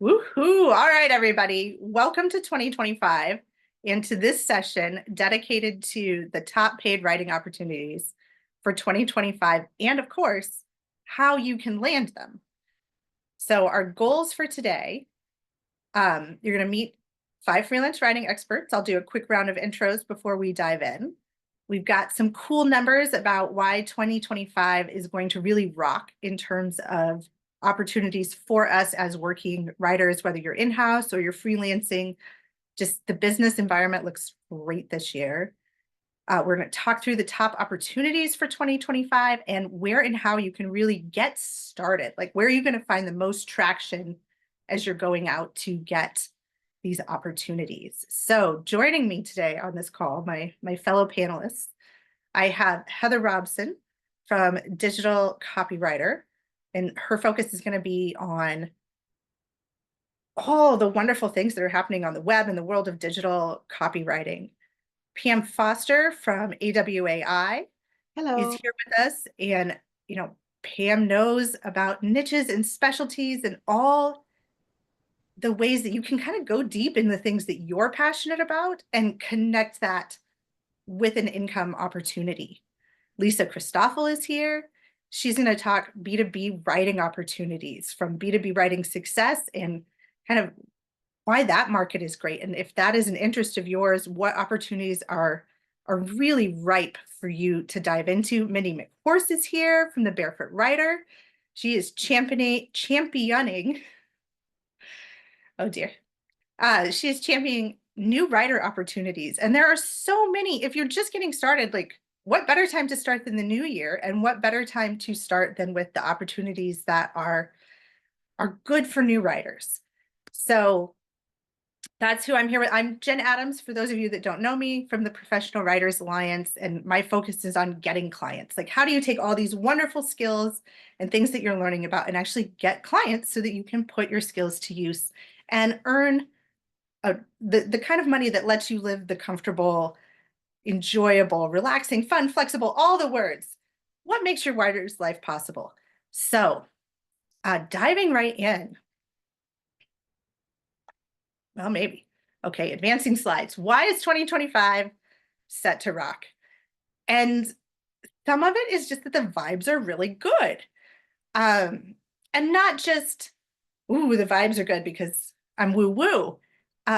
Woohoo! All right, everybody. Welcome to 2025 and to this session dedicated to the top paid writing opportunities for 2025 and, of course, how you can land them. So our goals for today, you're going to meet 5 freelance writing experts. I'll do a quick round of intros before we dive in. We've got some cool numbers about why 2025 is going to really rock in terms of opportunities for us as working writers, whether you're in-house or you're freelancing. Just the business environment looks great this year. We're going to talk through the top opportunities for 2025 and where and how you can really get started. Like, where are you going to find the most traction as you're going out to get these opportunities? So joining me today on this call, my fellow panelists, I have Heather Robson from Digital Copywriter, and her focus is going to be on all the wonderful things that are happening on the web in the world of digital copywriting. Pam Foster from AWAI is Hello. here with us, and Pam knows about niches and specialties and all the ways that you can kind of go deep in the things that you're passionate about and connect that with an income opportunity. Lisa Christoffel is here. She's going to talk B2B writing opportunities, from B2B writing success and kind of why that market is great. And if that is an interest of yours, what opportunities are really ripe for you to dive into. Mindy McHorse is here from the Barefoot Writer. She is championing, oh dear. She is championing new writer opportunities. And there are so many. If you're just getting started, like, what better time to start than the new year? And what better time to start than with the opportunities that are good for new writers? So that's who I'm here with. I'm Jen Adams, for those of you that don't know me, from the Professional Writers Alliance, and my focus is on getting clients. Like, how do you take all these wonderful skills and things that you're learning about and actually get clients so that you can put your skills to use and earn the kind of money that lets you live the comfortable, enjoyable, relaxing, fun, flexible, all the words. What makes your writer's life possible? So diving right in. Well, maybe. Okay, advancing slides. Why is 2025 set to rock? And some of it is just that the vibes are really good. And not just, ooh, the vibes are good because I'm woo-woo.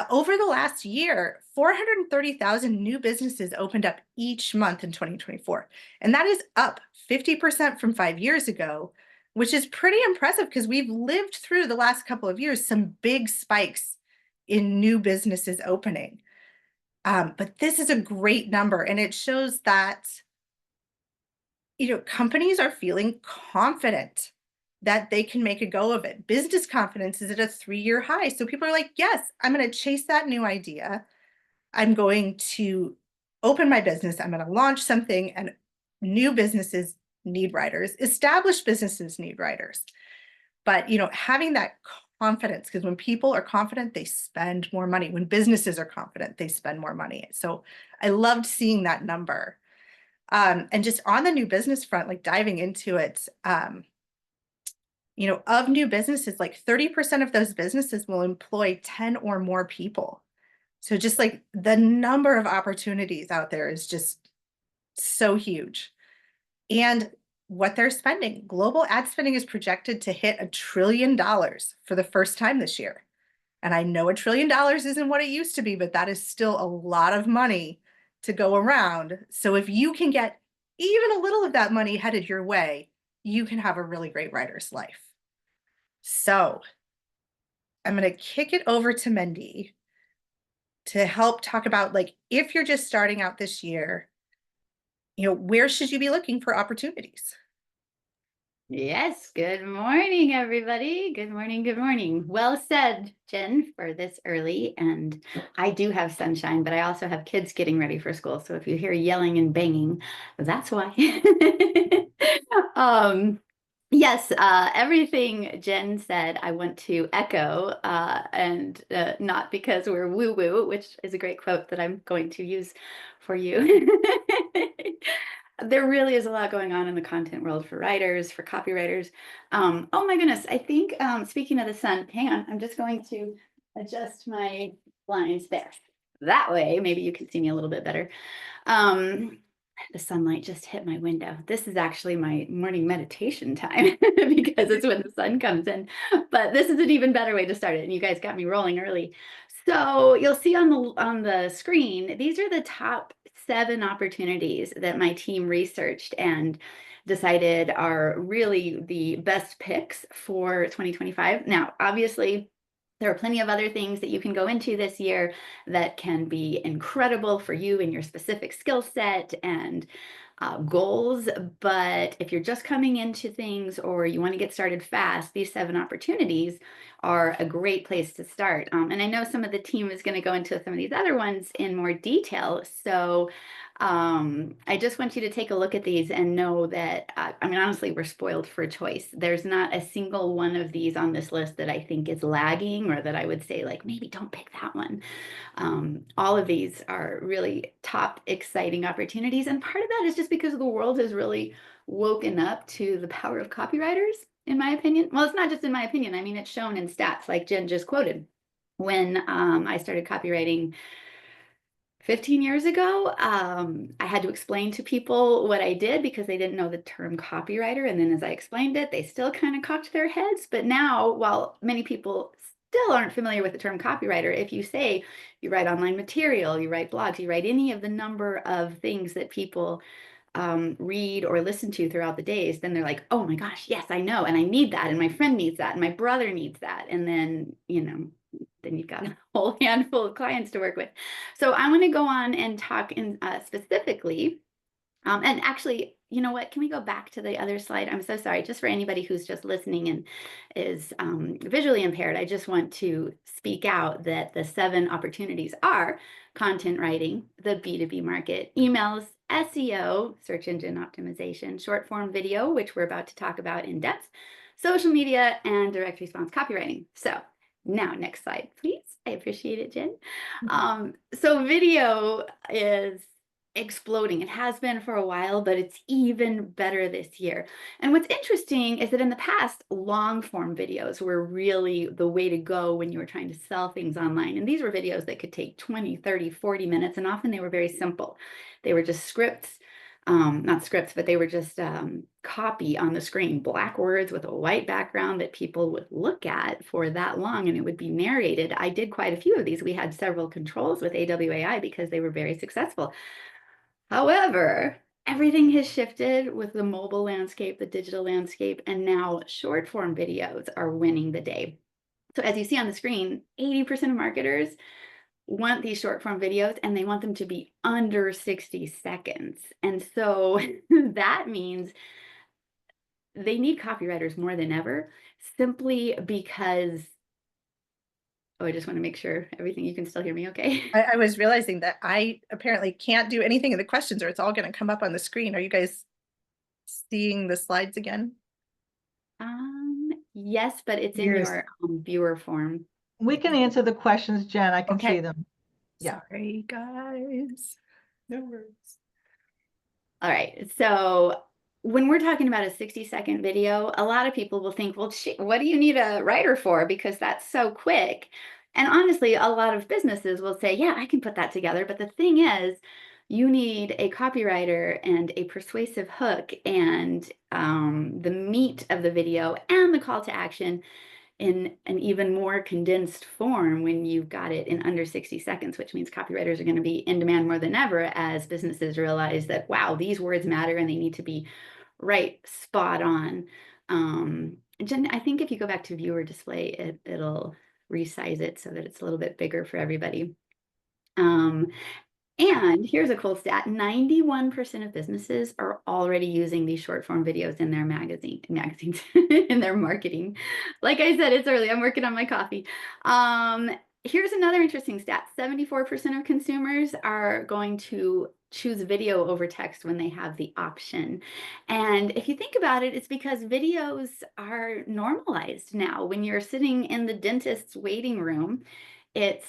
Over the last year, 430,000 new businesses opened up each month in 2024. And that is up 50% from 5 years ago, which is pretty impressive because we've lived through the last couple of years some big spikes in new businesses opening. But this is a great number, and it shows that companies are feeling confident that they can make a go of it. Business confidence is at a 3-year high. So people are like, yes, I'm going to chase that new idea. I'm going to open my business. I'm going to launch something, and new businesses need writers. Established businesses need writers. But, having that confidence, because when people are confident, they spend more money. When businesses are confident, they spend more money. So I loved seeing that number. And just on the new business front, like diving into it, of new businesses, like 30% of those businesses will employ 10 or more people. So just like the number of opportunities out there is just so huge. And what they're spending, global ad spending is projected to hit $1 trillion for the first time this year. And I know $1 trillion isn't what it used to be, but that is still a lot of money to go around. So if you can get even a little of that money headed your way, you can have a really great writer's life. So I'm going to kick it over to Mindy to help talk about, like, if you're just starting out this year, where should you be looking for opportunities? Yes, good morning, everybody. Good morning, good morning. Well said, Jen, for this early. And I do have sunshine, but I also have kids getting ready for school. So if you hear yelling and banging, that's why. Yes, everything Jen said, I want to echo, and not because we're woo-woo, which is a great quote that I'm going to use for you. There really is a lot going on in the content world for writers, for copywriters. Oh my goodness, I think speaking of the sun, hang on, I'm just going to adjust my blinds there. That way, maybe you can see me a little bit better. Um, the sunlight just hit my window. This is actually my morning meditation time because it's when the sun comes in. But this is an even better way to start it. And you guys got me rolling early. So you'll see on the screen, these are the top 7 opportunities that my team researched and decided are really the best picks for 2025. Now, obviously, there are plenty of other things that you can go into this year that can be incredible for you and your specific skill set and goals. But if you're just coming into things or you want to get started fast, these 7 opportunities are a great place to start. And I know some of the team is going to go into some of these other ones in more detail. So I just want you to take a look at these and know that, I mean, honestly, we're spoiled for choice. There's not a single one of these on this list that I think is lagging or that I would say, like, maybe don't pick that one. All of these are really top, exciting opportunities. And part of that is just because the world has really woken up to the power of copywriters, in my opinion. Well, it's not just in my opinion. I mean, it's shown in stats like Jen just quoted. When I started copywriting 15 years ago, I had to explain to people what I did because they didn't know the term copywriter. And then as I explained it, they still kind of cocked their heads. But now, while many people still aren't familiar with the term copywriter, if you say you write online material, you write blogs, you write any of the number of things that people read or listen to throughout the days, then they're like, oh my gosh, yes, I know. And I need that. And my friend needs that. And my brother needs that. And then, then you've got a whole handful of clients to work with. So I want to go on and talk in specifically. And actually, you know what? Can we go back to the other slide? I'm so sorry. Just for anybody who's just listening and is visually impaired, I just want to speak out that the 7 opportunities are content writing, the B2B market, emails, SEO, search engine optimization, short form video, which we're about to talk about in depth, social media, and direct response copywriting. So now, next slide, please. I appreciate it, Jen. So video is exploding. It has been for a while, but it's even better this year. And what's interesting is that in the past, long form videos were really the way to go when you were trying to sell things online. And these were videos that could take 20, 30, 40 minutes, and often they were very simple. They were just scripts. Not scripts, but they were just copy on the screen, black words with a white background that people would look at for that long, and it would be narrated. I did quite a few of these. We had several controls with AWAI because they were very successful. However, everything has shifted with the mobile landscape, the digital landscape, and now short form videos are winning the day. So as you see on the screen, 80% of marketers want these short form videos and they want them to be under 60 seconds. And so that means they need copywriters more than ever, simply because, oh, I just want to make sure everything, you can still hear me okay? I was realizing that I apparently can't do anything in the questions or it's all going to come up on the screen. Are you guys seeing the slides again? Yes, but it's in Yours. your viewer form. We can answer the questions, Jen. I can Okay. see them. Yeah. Sorry, guys. No worries. All right. So when we're talking about a 60-second video, a lot of people will think, well, what do you need a writer for? Because that's so quick. And honestly, a lot of businesses will say, yeah, I can put that together. But the thing is, you need a copywriter and a persuasive hook and the meat of the video and the call to action in an even more condensed form when you've got it in under 60 seconds, which means copywriters are going to be in demand more than ever as businesses realize that, wow, these words matter and they need to be right, spot on. Jen, I think if you go back to viewer display, it'll resize it so that it's a little bit bigger for everybody. And here's a cool stat, 91% of businesses are already using these short form videos in their magazines, in their marketing. Like I said, it's early, I'm working on my coffee. Here's another interesting stat, 74% of consumers are going to choose video over text when they have the option. And if you think about it, it's because videos are normalized now. When you're sitting in the dentist's waiting room, it's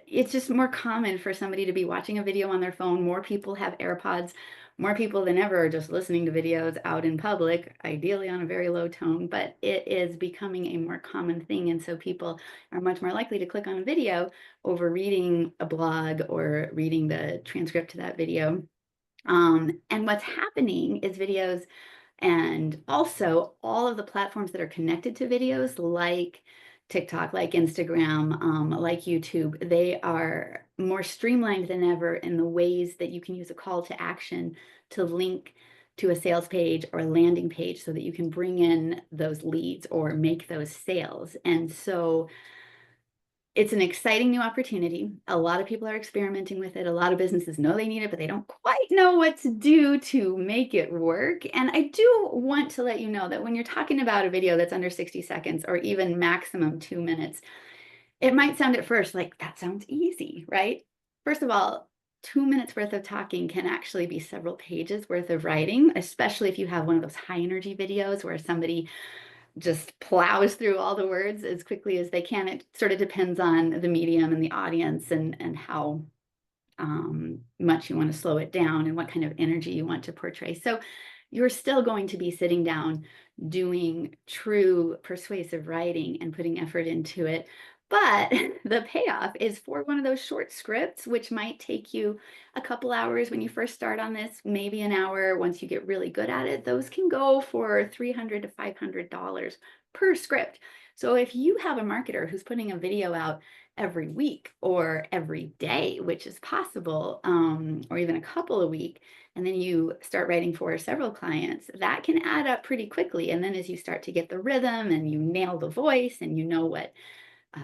it's just more common for somebody to be watching a video on their phone. More people have AirPods. More people than ever are just listening to videos out in public, ideally on a very low tone, but it is becoming a more common thing. And so people are much more likely to click on a video over reading a blog or reading the transcript to that video. And what's happening is videos, and also all of the platforms that are connected to videos like TikTok, like Instagram, like YouTube, they are more streamlined than ever in the ways that you can use a call to action to link to a sales page or a landing page so that you can bring in those leads or make those sales. And so it's an exciting new opportunity. A lot of people are experimenting with it. A lot of businesses know they need it, but they don't quite know what to do to make it work. And I do want to let you know that when you're talking about a video that's under 60 seconds or even maximum 2 minutes, it might sound at first like that sounds easy, right? First of all, 2 minutes worth of talking can actually be several pages worth of writing, especially if you have one of those high energy videos where somebody just plows through all the words as quickly as they can. It sort of depends on the medium and the audience and how much you want to slow it down and what kind of energy you want to portray. So you're still going to be sitting down doing true persuasive writing and putting effort into it. But the payoff is for one of those short scripts, which might take you a couple hours when you first start on this, maybe an hour once you get really good at it. Those can go for $300 to $500 per script. So if you have a marketer who's putting a video out every week or every day, which is possible, or even a couple a week, and then you start writing for several clients, that can add up pretty quickly. And then as you start to get the rhythm and you nail the voice and you know what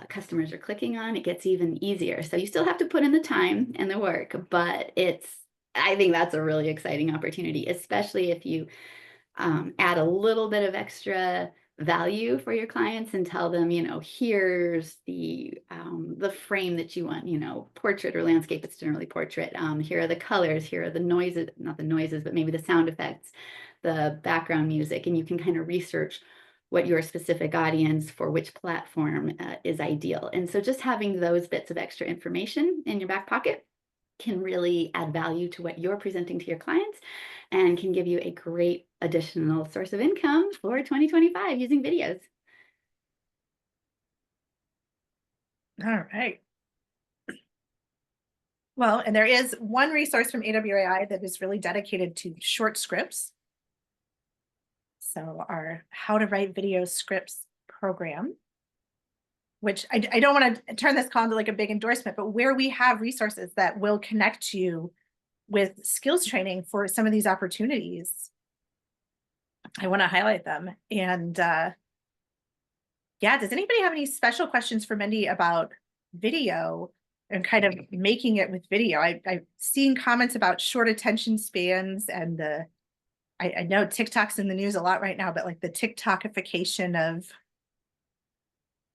customers are clicking on, it gets even easier. So you still have to put in the time and the work, but I think that's a really exciting opportunity, especially if you add a little bit of extra value for your clients and tell them, here's the frame that you want, portrait or landscape. It's generally portrait. Here are the colors. Here are the noises, not the noises, but maybe the sound effects, the background music, and you can kind of research what your specific audience for which platform is ideal. And so just having those bits of extra information in your back pocket can really add value to what you're presenting to your clients and can give you a great additional source of income for 2025 using videos. All right. Well, and there is one resource from AWAI that is really dedicated to short scripts. So our How to Write Video Scripts program, which I don't want to turn this call into like a big endorsement, but where we have resources that will connect you with skills training for some of these opportunities, I want to highlight them. And yeah, does anybody have any special questions for Mindy about video and kind of making it with video? I've seen comments about short attention spans and I know TikTok's in the news a lot right now, but like the TikTokification of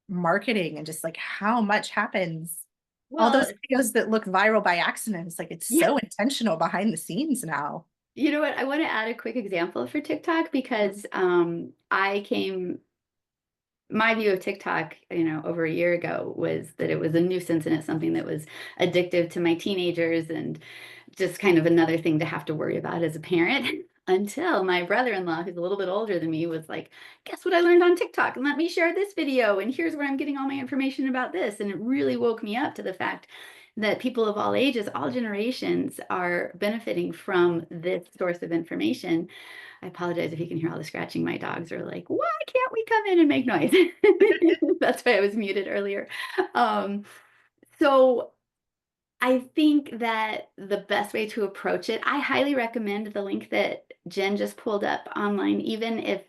marketing and just like how much happens. All those videos that look viral by accident, it's like it's so intentional behind the scenes now. You know what? I want to add a quick example for TikTok because my view of TikTok, over a year ago was that it was a nuisance and it's something that was addictive to my teenagers and just kind of another thing to have to worry about as a parent. Until my brother-in-law, who's a little bit older than me, was like, guess what I learned on TikTok? And let me share this video. And here's where I'm getting all my information about this. And it really woke me up to the fact that people of all ages, all generations are benefiting from this source of information. I apologize if you can hear all the scratching. My dogs are like, why can't we come in and make noise? That's why I was muted earlier. So I think that the best way to approach it, I highly recommend the link that Jen just pulled up online, even if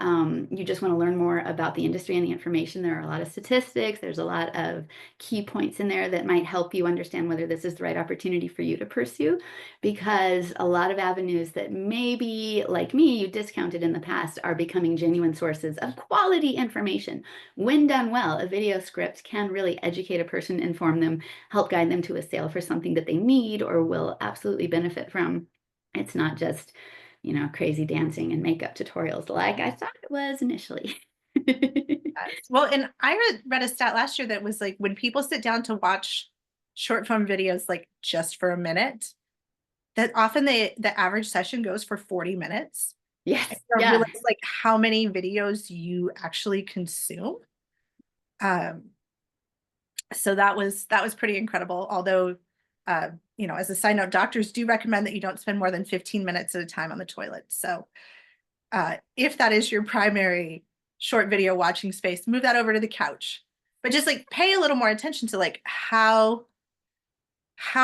you just want to learn more about the industry and the information. There are a lot of statistics. There's a lot of key points in there that might help you understand whether this is the right opportunity for you to pursue, because a lot of avenues that maybe, like me, you discounted in the past are becoming genuine sources of quality information. When done well, a video script can really educate a person, inform them, help guide them to a sale for something that they need or will absolutely benefit from. It's not just crazy dancing and makeup tutorials like I thought it was initially. Yes. Well, and I read a stat last year that was like when people sit down to watch short form videos like just for a minute, that often the average session goes for 40 minutes. Yes. I don't Yeah. realize like how many videos you actually consume. So that was pretty incredible. Although, you know, as a side note, doctors do recommend that you don't spend more than 15 minutes at a time on the toilet. So if that is your primary short video watching space, move that over to the couch. But just like pay a little more attention to like how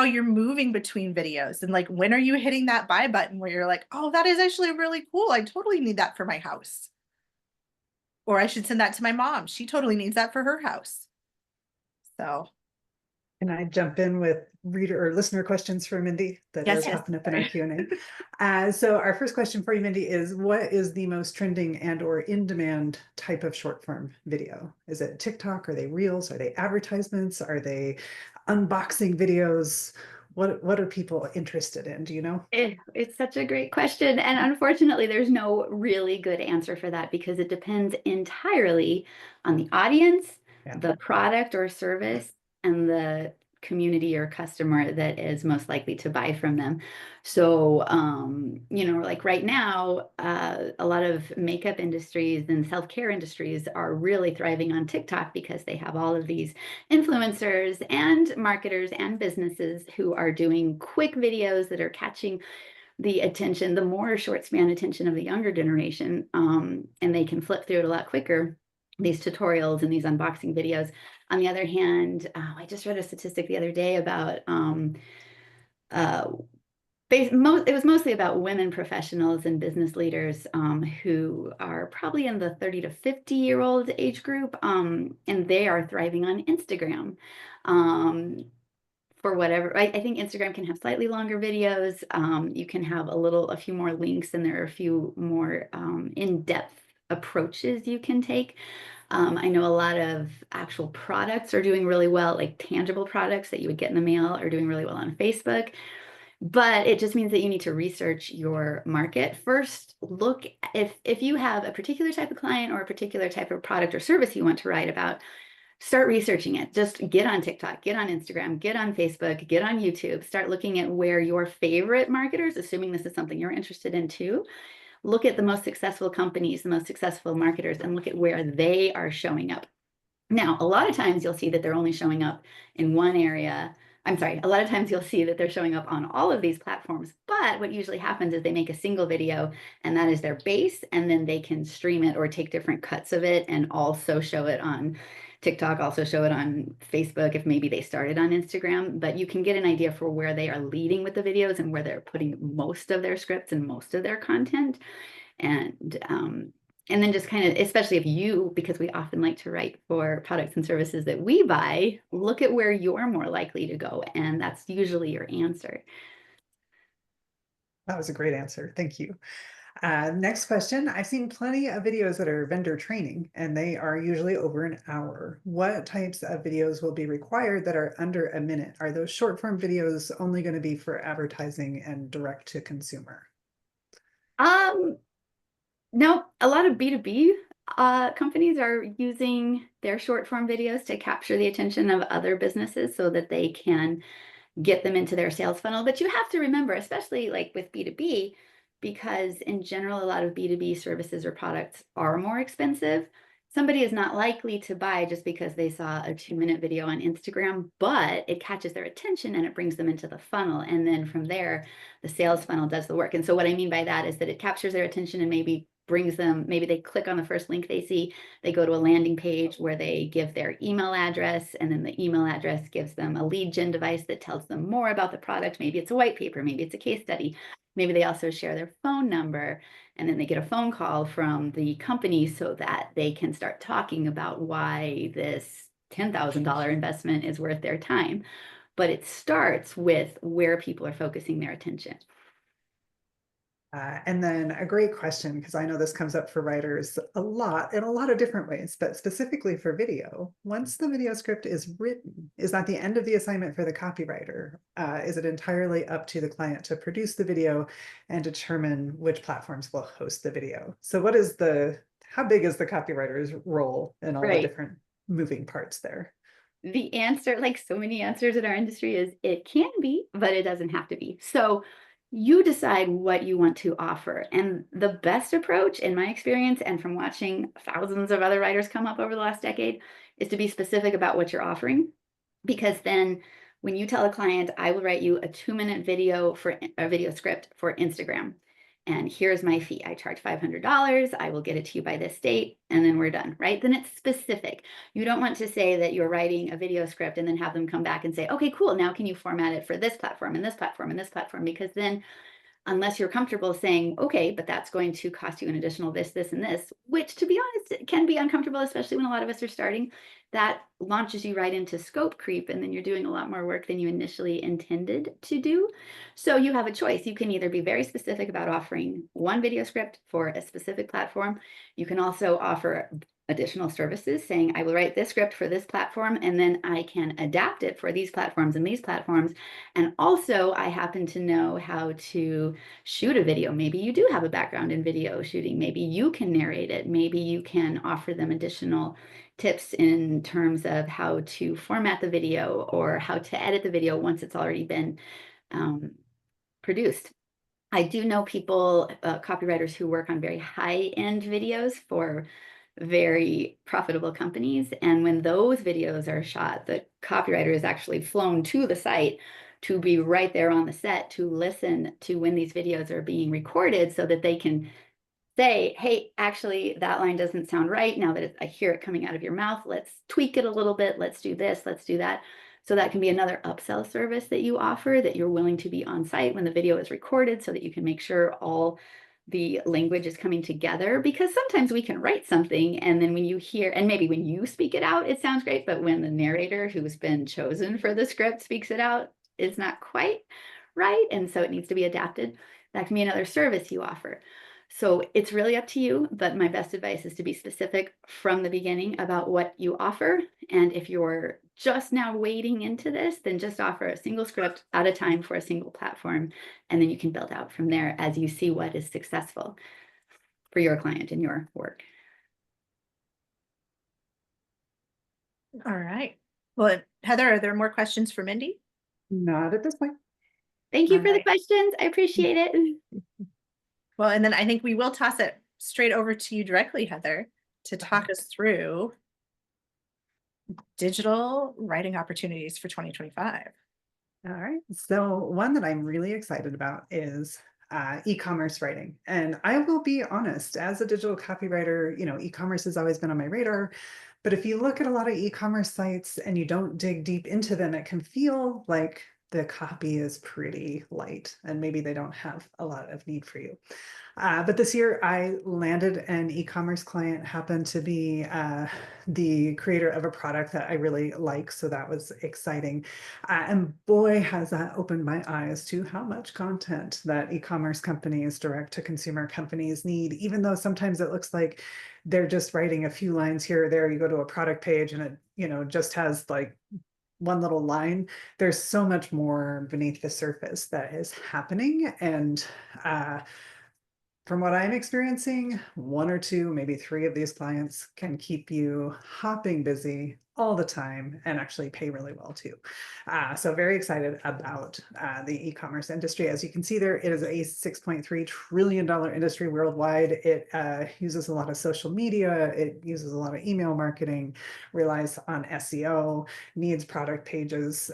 you're moving between videos, and like when are you hitting that buy button where you're like, oh, that is actually really cool. I totally need that for my house. Or I should send that to my mom. She totally needs that for her house. So Can I jump in with reader or listener questions for Mindy that Yes, are yes. popping up in our Q&A? So our first question for you, Mindy, is what is the most trending and or in-demand type of short form video? Is it TikTok? Are they reels? Are they advertisements? Are they unboxing videos? What are people interested in? Do you know? It's such a great question. And unfortunately, there's no really good answer for that because it depends entirely on the audience, Yeah. the product or service, and the community or customer that is most likely to buy from them. So, you know, like right now, a lot of makeup industries and self-care industries are really thriving on TikTok because they have all of these influencers and marketers and businesses who are doing quick videos that are catching the attention, the more short span attention of the younger generation, and they can flip through it a lot quicker, these tutorials and these unboxing videos. On the other hand, I just read a statistic the other day about it was mostly about women professionals and business leaders who are probably in the 30 to 50-year-old age group, and they are thriving on Instagram. For whatever, I think Instagram can have slightly longer videos. You can have a few more links, and there are a few more in-depth approaches you can take. I know a lot of actual products are doing really well, like tangible products that you would get in the mail are doing really well on Facebook. But it just means that you need to research your market. First, look if you have a particular type of client or a particular type of product or service you want to write about, start researching it. Just get on TikTok, get on Instagram, get on Facebook, get on YouTube, start looking at where your favorite marketers, assuming this is something you're interested in too, look at the most successful companies, the most successful marketers, and look at where they are showing up. Now, a lot of times you'll see that they're only showing up in one area. I'm sorry, a lot of times you'll see that they're showing up on all of these platforms, but what usually happens is they make a single video and that is their base, and then they can stream it or take different cuts of it and also show it on TikTok, also show it on Facebook if maybe they started on Instagram. But you can get an idea for where they are leading with the videos and where they're putting most of their scripts and most of their content. And then just kind of, especially if you, because we often like to write for products and services that we buy, look at where you're more likely to go. And that's usually your answer. That was a great answer. Thank you. Next question. I've seen plenty of videos that are vendor training, and they are usually over an hour. What types of videos will be required that are under a minute? Are those short form videos only going to be for advertising and direct to consumer? No, a lot of B2B companies are using their short form videos to capture the attention of other businesses so that they can get them into their sales funnel. But you have to remember, especially like with B2B, because in general, a lot of B2B services or products are more expensive. Somebody is not likely to buy just because they saw a 2-minute video on Instagram, but it catches their attention and it brings them into the funnel. And then from there, the sales funnel does the work. And so what I mean by that is that it captures their attention and maybe brings them, maybe they click on the first link they see, they go to a landing page where they give their email address, and then the email address gives them a lead gen device that tells them more about the product. Maybe it's a white paper, maybe it's a case study. Maybe they also share their phone number, and then they get a phone call from the company so that they can start talking about why this $10,000 investment is worth their time. But it starts with where people are focusing their attention. And then a great question, because I know this comes up for writers a lot in a lot of different ways, but specifically for video. Once the video script is written, is that the end of the assignment for the copywriter? Is it entirely up to the client to produce the video and determine which platforms will host the video? So how big is the copywriter's role in all the different moving parts there? the answer, like so many answers in our industry, is it can be, but it doesn't have to be. So you decide what you want to offer. And the best approach, in my experience, and from watching thousands of other writers come up over the last decade, is to be specific about what you're offering. Because then when you tell a client, I will write you a 2-minute video for a video script for Instagram, and here's my fee. I charge $500. I will get it to you by this date, and then we're done, right? Then it's specific. You don't want to say that you're writing a video script and then have them come back and say, okay, cool. Now can you format it for this platform and this platform and this platform? Because then, unless you're comfortable saying, okay, but that's going to cost you an additional this, this, and this, which, to be honest, can be uncomfortable, especially when a lot of us are starting, that launches you right into scope creep, and then you're doing a lot more work than you initially intended to do. So you have a choice. You can either be very specific about offering one video script for a specific platform. You can also offer additional services, saying, I will write this script for this platform, and then I can adapt it for these platforms and these platforms. And also, I happen to know how to shoot a video. Maybe you do have a background in video shooting. Maybe you can narrate it. Maybe you can offer them additional tips in terms of how to format the video or how to edit the video once it's already been produced. I do know people, copywriters, who work on very high-end videos for very profitable companies. And when those videos are shot, the copywriter is actually flown to the site to be right there on the set to listen to when these videos are being recorded, so that they can say, hey, actually, that line doesn't sound right. Now that I hear it coming out of your mouth, let's tweak it a little bit. Let's do this, let's do that. So that can be another upsell service that you offer, that you're willing to be on site when the video is recorded, so that you can make sure all the language is coming together. Because sometimes we can write something, and then when you hear, and maybe when you speak it out, it sounds great, but when the narrator who's been chosen for the script speaks it out, it's not quite right. And so it needs to be adapted. That can be another service you offer. So it's really up to you, but my best advice is to be specific from the beginning about what you offer. And if you're just now wading into this, then just offer a single script at a time for a single platform. And then you can build out from there as you see what is successful for your client and your work. All right. Well, Heather, are there more questions for Mindy? Not at this point. Thank you All for the right. questions. I appreciate it. Well, and then I think we will toss it straight over to you directly, Heather, to talk us through digital writing opportunities for 2025. All right. So one that I'm really excited about is e-commerce writing. And I will be honest, as a digital copywriter, e-commerce has always been on my radar. But if you look at a lot of e-commerce sites and you don't dig deep into them, it can feel like the copy is pretty light and maybe they don't have a lot of need for you. But this year I landed an e-commerce client, happened to be the creator of a product that I really like. So that was exciting. And boy, has that opened my eyes to how much content that e-commerce companies, direct to consumer companies need, even though sometimes it looks like they're just writing a few lines here or there. You go to a product page and it, just has like one little line. There's so much more beneath the surface that is happening. And from what I'm experiencing, 1 or 2, maybe 3 of these clients can keep you hopping busy all the time and actually pay really well too. So very excited about the e-commerce industry. As you can see there, it is a $6.3 trillion industry worldwide. It uses a lot of social media. It uses a lot of email marketing, relies on SEO, needs product pages.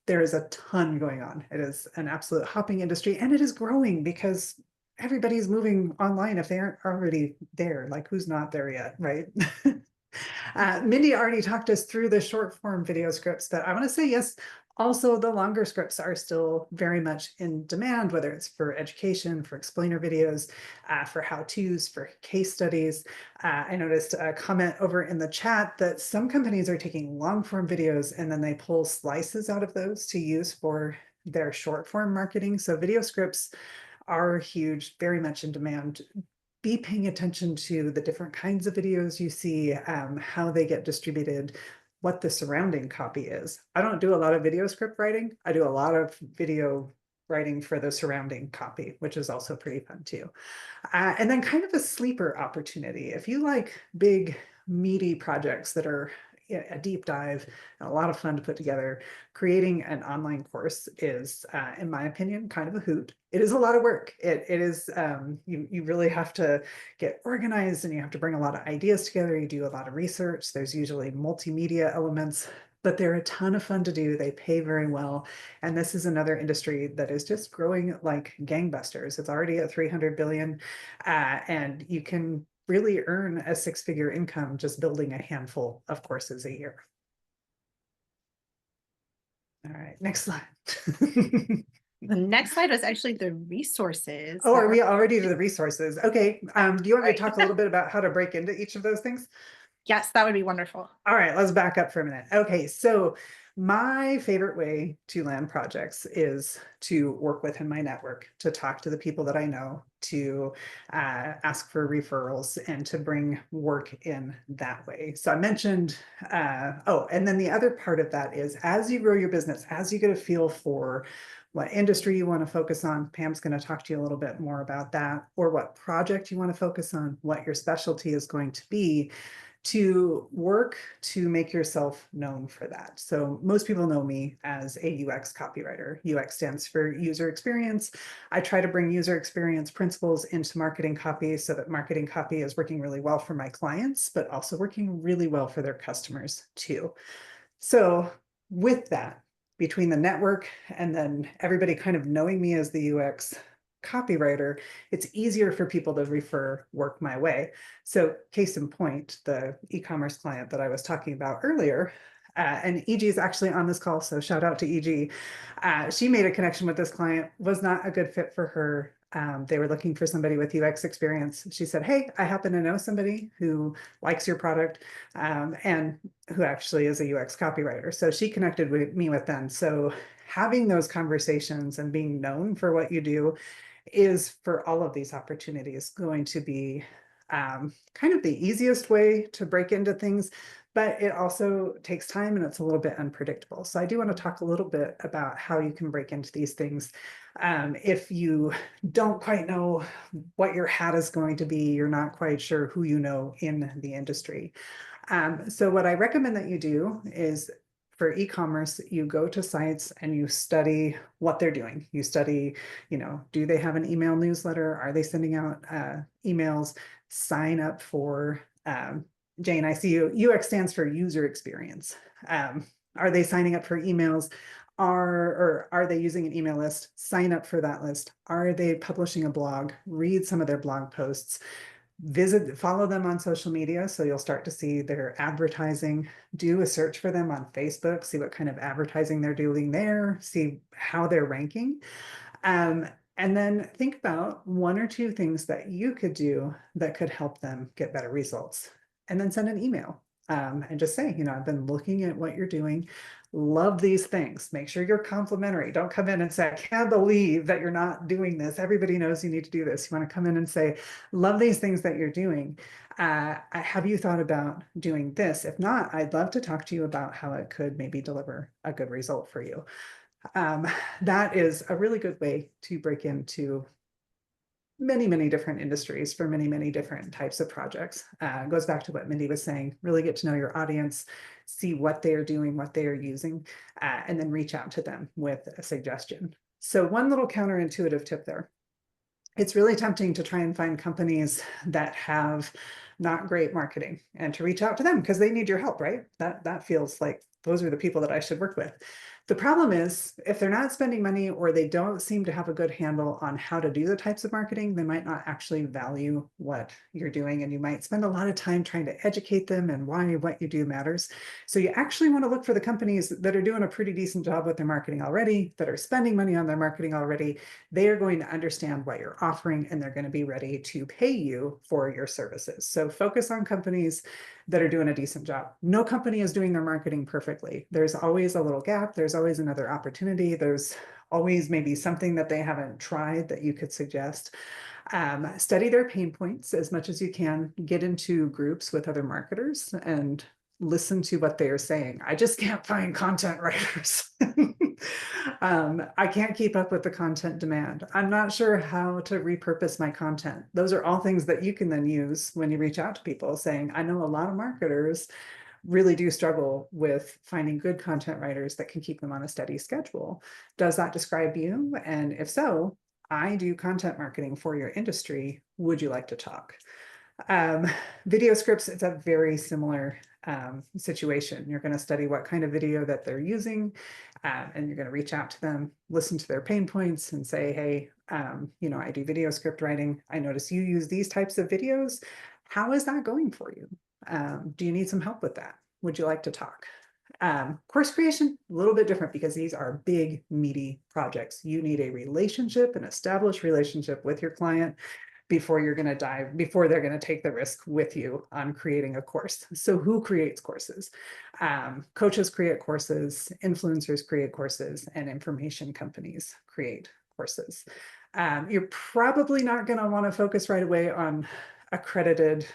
There is a ton going on. It is an absolute hopping industry, and it is growing because everybody's moving online if they aren't already there. Like, who's not there yet, right? Mindy already talked us through the short form video scripts, but I want to say yes, also the longer scripts are still very much in demand, whether it's for education, for explainer videos, for how-tos, for case studies. I noticed a comment over in the chat that some companies are taking long form videos and then they pull slices out of those to use for their short form marketing. So video scripts are huge, very much in demand. Be paying attention to the different kinds of videos you see, how they get distributed, what the surrounding copy is. I don't do a lot of video script writing. I do a lot of video writing for the surrounding copy, which is also pretty fun too. And then kind of a sleeper opportunity. If you like big, meaty projects that are a deep dive and a lot of fun to put together. Creating an online course is, in my opinion, kind of a hoot. It is a lot of work. It is, you really have to get organized and you have to bring a lot of ideas together. You do a lot of research. There's usually multimedia elements, but they're a ton of fun to do. They pay very well. And this is another industry that is just growing like gangbusters. It's already at 300 billion, and you can really earn a six-figure income just building a handful of courses a year. All right, next slide. The next slide was actually the resources. Oh, that are are- we already to the resources? Okay, do you want me Right. to talk a little bit about how to break into each of those things? Yes, that would be wonderful. All right, let's back up for a minute. Okay, so my favorite way to land projects is to work within my network, to talk to the people that I know, to ask for referrals, and to bring work in that way. So I mentioned, oh, and then the other part of that is as you grow your business, as you get a feel for what industry you want to focus on, Pam's going to talk to you a little bit more about that, or what project you want to focus on, what your specialty is going to be, to work to make yourself known for that. So most people know me as a UX copywriter. UX stands for user experience. I try to bring user experience principles into marketing copy so that marketing copy is working really well for my clients, but also working really well for their customers too. So with that, between the network and then everybody kind of knowing me as the UX copywriter, it's easier for people to refer work my way. So case in point, the e-commerce client that I was talking about earlier, and EG is actually on this call, so shout out to EG. She made a connection with this client, was not a good fit for her. They were looking for somebody with UX experience. She said, hey, I happen to know somebody who likes your product and who actually is a UX copywriter. So she connected with me with them. So having those conversations and being known for what you do is for all of these opportunities going to be kind of the easiest way to break into things, but it also takes time and it's a little bit unpredictable. So I do want to talk a little bit about how you can break into these things. If you don't quite know what your hat is going to be, you're not quite sure who you know in the industry. So what I recommend that you do is for e-commerce, you go to sites and you study what they're doing. You study, do they have an email newsletter? Are they sending out emails? Sign up for, Jane, I see you. UX stands for user experience. Are they signing up for emails? Are they using an email list? Sign up for that list. Are they publishing a blog? Read some of their blog posts. Follow them on social media, so you'll start to see their advertising. Do a search for them on Facebook, see what kind of advertising they're doing there, see how they're ranking. And then think about one or two things that you could do that could help them get better results. And then send an email and just say, I've been looking at what you're doing. Love these things. Make sure you're complimentary. Don't come in and say, I can't believe that you're not doing this. Everybody knows you need to do this. You want to come in and say, love these things that you're doing. Have you thought about doing this? If not, I'd love to talk to you about how it could maybe deliver a good result for you. That is a really good way to break into many, many different industries for many, many different types of projects. Goes back to what Mindy was saying, really get to know your audience, see what they're doing, what they are using, and then reach out to them with a suggestion. So one little counterintuitive tip there. It's really tempting to try and find companies that have not great marketing and to reach out to them because they need your help, right? That feels like those are the people that I should work with. The problem is if they're not spending money or they don't seem to have a good handle on how to do the types of marketing, they might not actually value what you're doing. And you might spend a lot of time trying to educate them and why what you do matters. So you actually want to look for the companies that are doing a pretty decent job with their marketing already, that are spending money on their marketing already. They are going to understand what you're offering and they're going to be ready to pay you for your services. So focus on companies that are doing a decent job. No company is doing their marketing perfectly. There's always a little gap. There's always another opportunity. There's always maybe something that they haven't tried that you could suggest. Study their pain points as much as you can. Get into groups with other marketers and listen to what they are saying. I just can't find content writers. I can't keep up with the content demand. I'm not sure how to repurpose my content. Those are all things that you can then use when you reach out to people saying, I know a lot of marketers, really do struggle with finding good content writers that can keep them on a steady schedule. Does that describe you? And if so, I do content marketing for your industry. Would you like to talk? Video scripts, it's a very similar situation. You're going to study what kind of video that they're using, and you're going to reach out to them, listen to their pain points, and say, hey, I do video script writing. I notice you use these types of videos. How is that going for you? Do you need some help with that? Would you like to talk? Course creation, a little bit different because these are big, meaty projects. You need a relationship, an established relationship with your client before you're going to dive, before they're going to take the risk with you on creating a course. So who creates courses? Coaches create courses, influencers create courses, and information companies create courses. You're probably not going to want to focus right away on accredited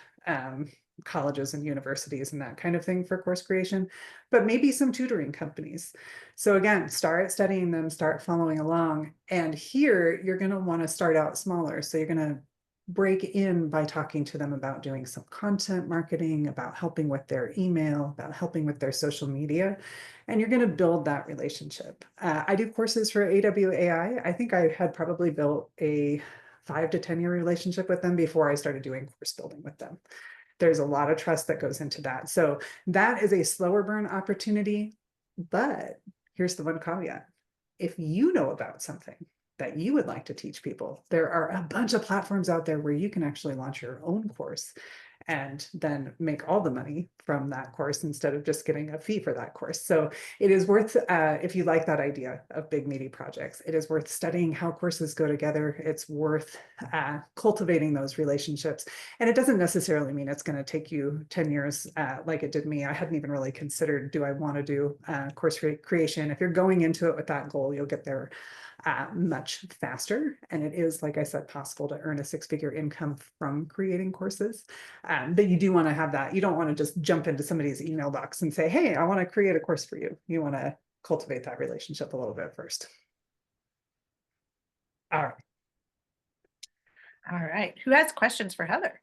colleges and universities and that kind of thing for course creation, but maybe some tutoring companies. So again, start studying them, start following along. And here you're going to want to start out smaller. So you're going to break in by talking to them about doing some content marketing, about helping with their email, about helping with their social media. And you're going to build that relationship. I do courses for AWAI. I think I had probably built a 5 to 10 year relationship with them before I started doing course building with them. There's a lot of trust that goes into that. So that is a slower burn opportunity. But here's the one caveat. If you know about something that you would like to teach people, there are a bunch of platforms out there where you can actually launch your own course and then make all the money from that course instead of just getting a fee for that course. So it is worth, if you like that idea of big meaty projects, it is worth studying how courses go together. It's worth cultivating those relationships. And it doesn't necessarily mean it's going to take you 10 years like it did me. I hadn't even really considered, do I want to do course creation? If you're going into it with that goal, you'll get there much faster. And it is, like I said, possible to earn a 6-figure income from creating courses. But you do want to have that. You don't want to just jump into somebody's email box and say, hey, I want to create a course for you. You want to cultivate that relationship a little bit first. All right. All right. Who has questions for Heather?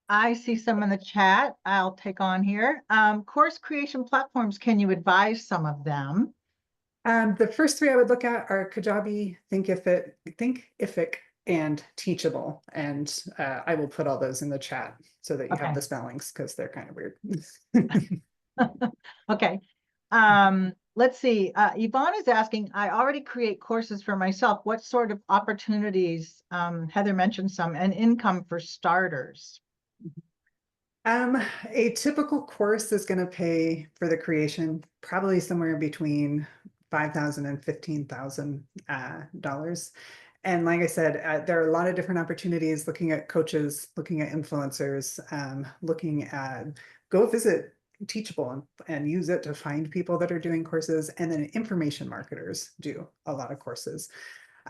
I see some in the chat. I'll take on here. Course creation platforms, can you advise some of them? The first 3 I would look at are Kajabi, Thinkific, and Teachable. And I will put all those in the chat so that you have the spellings because they're kind of weird. Okay. Let's see. Yvonne is asking, I already create courses for myself. What sort of opportunities, Heather mentioned some, and income for starters? A typical course is going to pay for the creation probably somewhere between $5,000 and $15,000. And like I said, there are a lot of different opportunities looking at coaches, looking at influencers, looking at, go visit Teachable and use it to find people that are doing courses. And then information marketers do a lot of courses.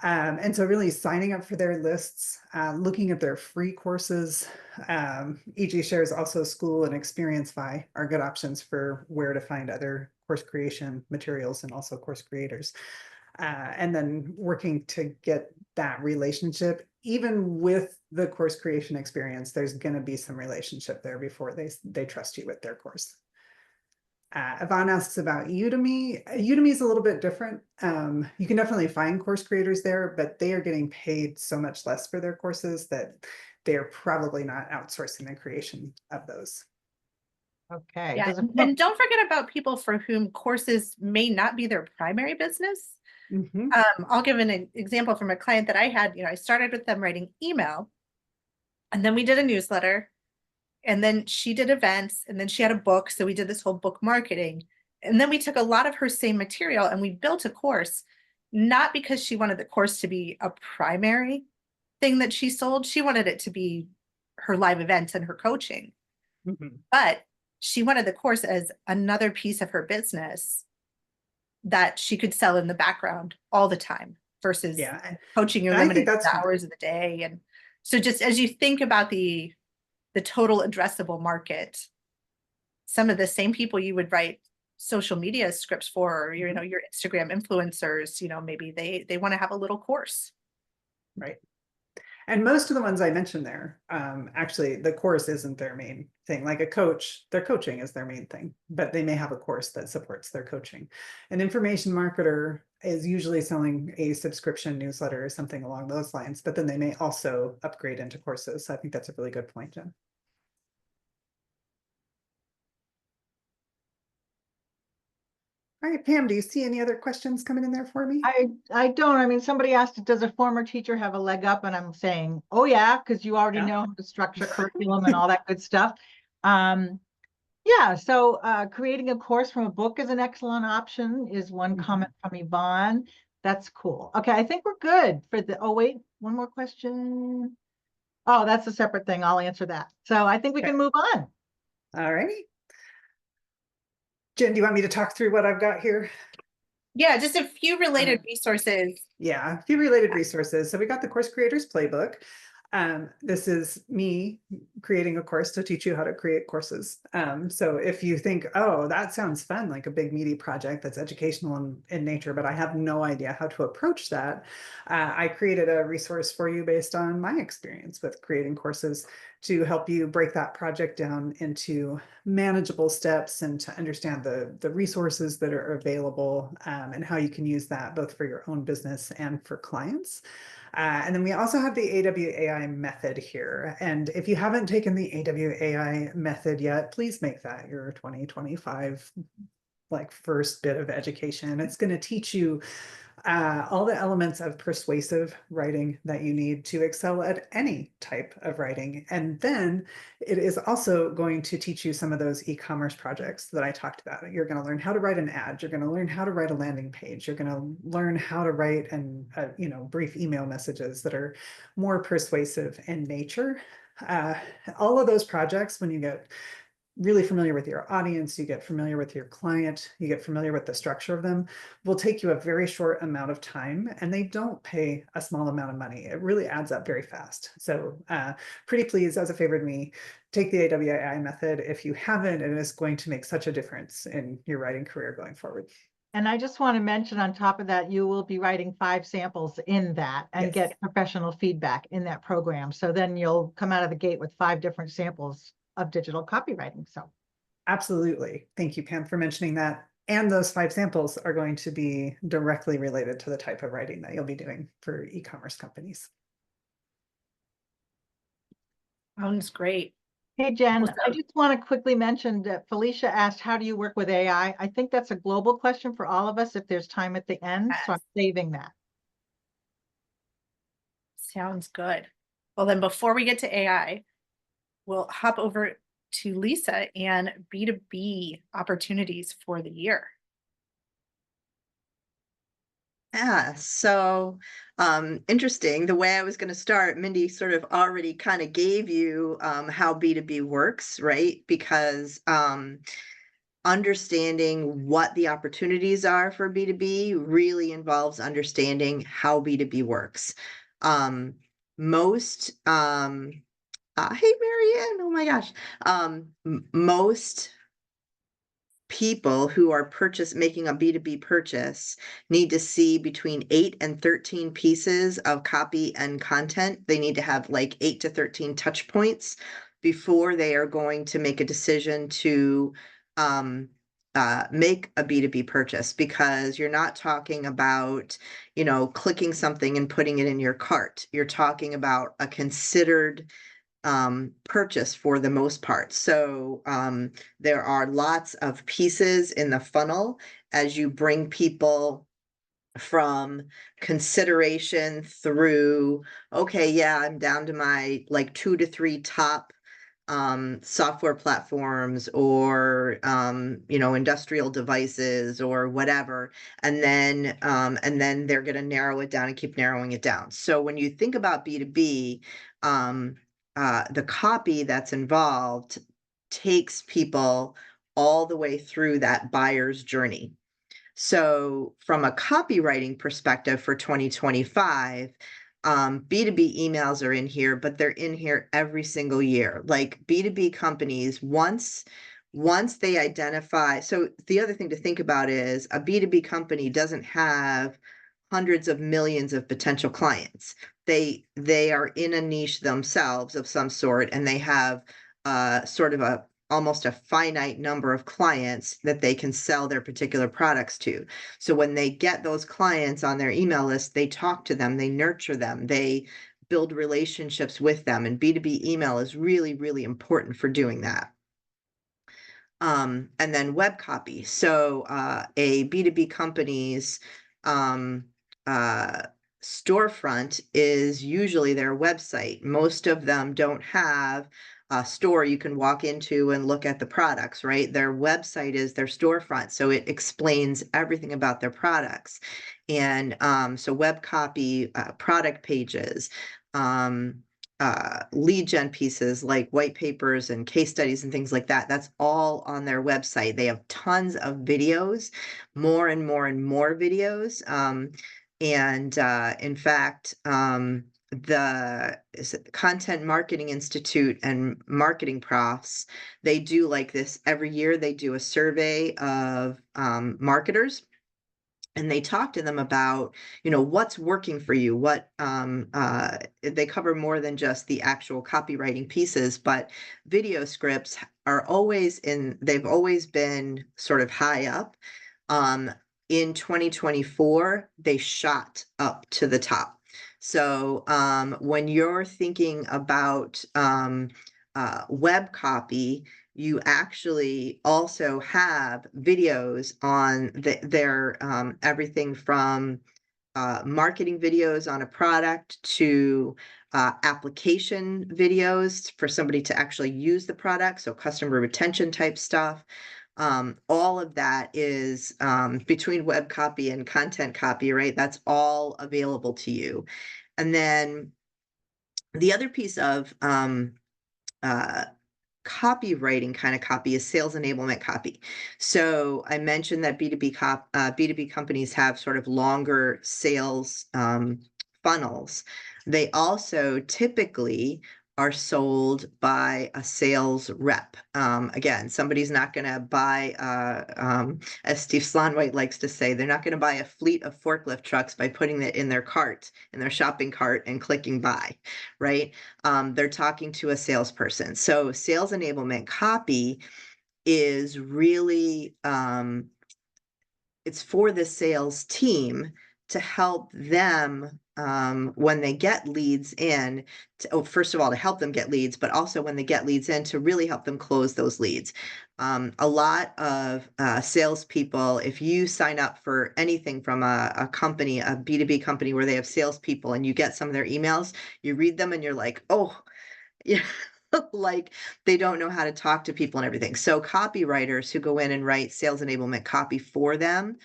And so really signing up for their lists, looking at their free courses, EG Shares, also School and Experience-Fi are good options for where to find other course creation materials and also course creators. And then working to get that relationship, even with the course creation experience, there's going to be some relationship there before they trust you with their course. Yvonne asks about Udemy. Udemy is a little bit different. You can definitely find course creators there, but they are getting paid so much less for their courses that they're probably not outsourcing the creation of those. Okay. Yeah, and don't forget about people for whom courses may not be their primary business. Mm-hmm. I'll give an example from a client that I had. I started with them writing email, and then we did a newsletter, and then she did events, and then she had a book. So we did this whole book marketing. And then we took a lot of her same material and we built a course, not because she wanted the course to be a primary thing that she sold. She wanted it to be her live events and her coaching. Mm-hmm. But she wanted the course as another piece of her business that she could sell in the background all the time versus coaching your limited hours of the day. And so just as you think about the total addressable market, some of the same people you would write social media scripts for, or, your Instagram influencers, maybe they want to have a little course. Right. And most of the ones I mentioned there, actually the course isn't their main thing. Like a coach, their coaching is their main thing, but they may have a course that supports their coaching. An information marketer is usually selling a subscription newsletter or something along those lines, but then they may also upgrade into courses. So I think that's a really good point, Jen. All right, Pam, do you see any other questions coming in there for me? I don't. I mean, somebody asked, does a former teacher have a leg up? And I'm saying, oh yeah, because you already Yeah. know how to structure curriculum and all that good stuff. Yeah, so creating a course from a book is an excellent option, is one comment from Yvonne. That's cool. Okay, I think we're good for the, oh wait, one more question. Oh, that's a separate thing. I'll answer that. So I think we can move on. All righty. Jen, do you want me to talk through what I've got here? Yeah, just a few related resources. Yeah, a few related resources. So we got the Course Creators Playbook. This is me creating a course to teach you how to create courses. So if you think, oh, that sounds fun, like a big meaty project that's educational in nature, but I have no idea how to approach that, I created a resource for you based on my experience with creating courses to help you break that project down into manageable steps and to understand the resources that are available, and how you can use that both for your own business and for clients. And then we also have the AWAI method here. And if you haven't taken the AWAI method yet, please make that your 2025 like first bit of education. It's going to teach you all the elements of persuasive writing that you need to excel at any type of writing. And then it is also going to teach you some of those e-commerce projects that I talked about. You're going to learn how to write an ad. You're going to learn how to write a landing page. You're going to learn how to write and brief email messages that are more persuasive in nature. All of those projects, when you get really familiar with your audience, you get familiar with your client, you get familiar with the structure of them, will take you a very short amount of time, and they don't pay a small amount of money. It really adds up very fast. So pretty please, as a favor to me, take the AWAI method if you haven't, and it is going to make such a difference in your writing career going forward. And I just want to mention on top of that, you will be writing 5 samples in that and get professional feedback in that program. So then you'll come out of the gate with 5 different samples of digital copywriting. So absolutely. Thank you, Pam, for mentioning that. And those 5 samples are going to be directly related to the type of writing that you'll be doing for e-commerce companies. Sounds great. hey, Jen, Awesome. I just want to quickly mention that Felicia asked, how do you work with AI? I think that's a global question for all of us if there's time at the end. So I'm saving that. Sounds good. Well, then before we get to AI, we'll hop over to Lisa and B2B opportunities for the year. Yeah, so interesting. The way I was going to start, Mindy sort of already kind of gave you how B2B works, right? Because understanding what the opportunities are for B2B really involves understanding how B2B works. Most hey Marianne, oh my gosh, most people who are making a B2B purchase need to see between 8 and 13 pieces of copy and content. They need to have like 8 to 13 touch points before they are going to make a decision to make a B2B purchase, because you're not talking about, clicking something and putting it in your cart. You're talking about a considered purchase for the most part. So there are lots of pieces in the funnel as you bring people from consideration through, okay, yeah, I'm down to my like 2 to 3 top software platforms or industrial devices or whatever, and then they're going to narrow it down and keep narrowing it down. So when you think about B2B, the copy that's involved takes people all the way through that buyer's journey. So from a copywriting perspective for 2025, B2B emails are in here, but they're in here every single year. Like B2B companies, once they identify, so the other thing to think about is a B2B company doesn't have hundreds of millions of potential clients. They are in a niche themselves of some sort, and they have sort of almost a finite number of clients that they can sell their particular products to. So when they get those clients on their email list, they talk to them, they nurture them, they build relationships with them, and B2B email is really, really important for doing that. And then web copy. So a B2B company's storefront is usually their website. Most of them don't have a store you can walk into and look at the products, right? Their website is their storefront, so it explains everything about their products. And so web copy, product pages, lead gen pieces like white papers and case studies and things like that. That's all on their website. They have tons of videos, more and more and more videos. In fact, the Content Marketing Institute and Marketing Profs, they do like this every year. They do a survey of marketers, and they talk to them about, what's working for you, what they cover more than just the actual copywriting pieces, but video scripts are they've always been sort of high up. In 2024, they shot up to the top. So when you're thinking about web copy, you actually also have videos on their everything from marketing videos on a product to application videos for somebody to actually use the product, so customer retention type stuff. All of that is between web copy and content copy, right? That's all available to you. And then the other piece of copywriting kind of copy is sales enablement copy. So I mentioned that B2B companies have sort of longer sales funnels. They also typically are sold by a sales rep. Again, somebody's not going to buy, as Steve Slonwhite likes to say, they're not going to buy a fleet of forklift trucks by putting it in their cart, in their shopping cart, and clicking buy, right? They're talking to a salesperson. So sales enablement copy is really, it's for the sales team to help them when they get leads in, first of all, to help them get leads, but also when they get leads in, to really help them close those leads. A lot of salespeople, if you sign up for anything from a company, a B2B company where they have salespeople, and you get some of their emails, you read them and you're like, oh, yeah. Like they don't know how to talk to people and everything. So copywriters who go in and write sales enablement copy for them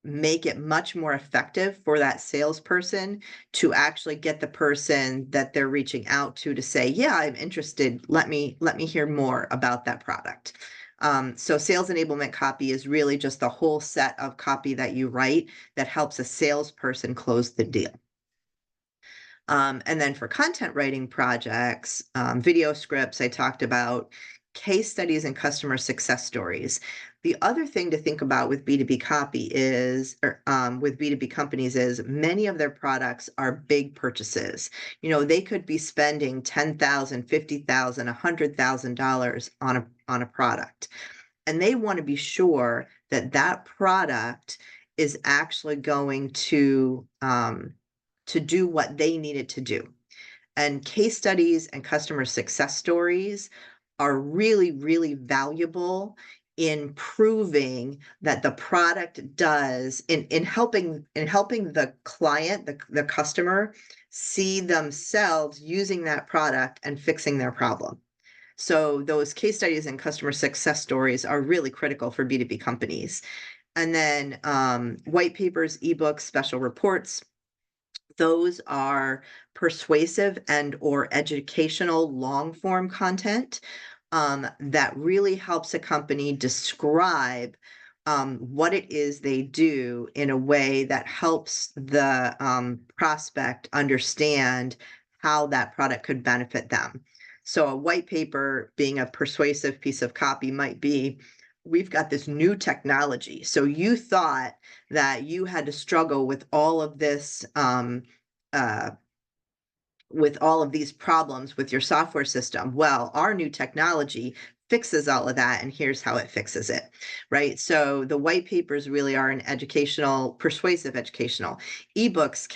make it much more effective for that salesperson to actually get the person that they're reaching out to say, yeah, I'm interested. Let me hear more about that product. So sales enablement copy is really just the whole set of copy that you write that helps a salesperson close the deal. And then for content writing projects, video scripts, I talked about case studies and customer success stories. The other thing to think about with B2B copy is, with B2B companies, is many of their products are big purchases. They could be spending $10,000, $50,000, $100,000 on a product. And they want to be sure that that product is actually going to do what they need it to do. And case studies and customer success stories are really, really valuable in proving that the product does, in helping the client, the customer, see themselves using that product and fixing their problem. So those case studies and customer success stories are really critical for B2B companies. And then white papers, ebooks, special reports. Those are persuasive and or educational long form content that really helps a company describe what it is they do in a way that helps the prospect understand how that product could benefit them. So a white paper, being a persuasive piece of copy, might be, we've got this new technology. So you thought that you had to struggle with all of this, with all of these problems with your software system. Well, our new technology fixes all of that, and here's how it fixes it, right? So the white papers really are an educational, persuasive educational. Ebooks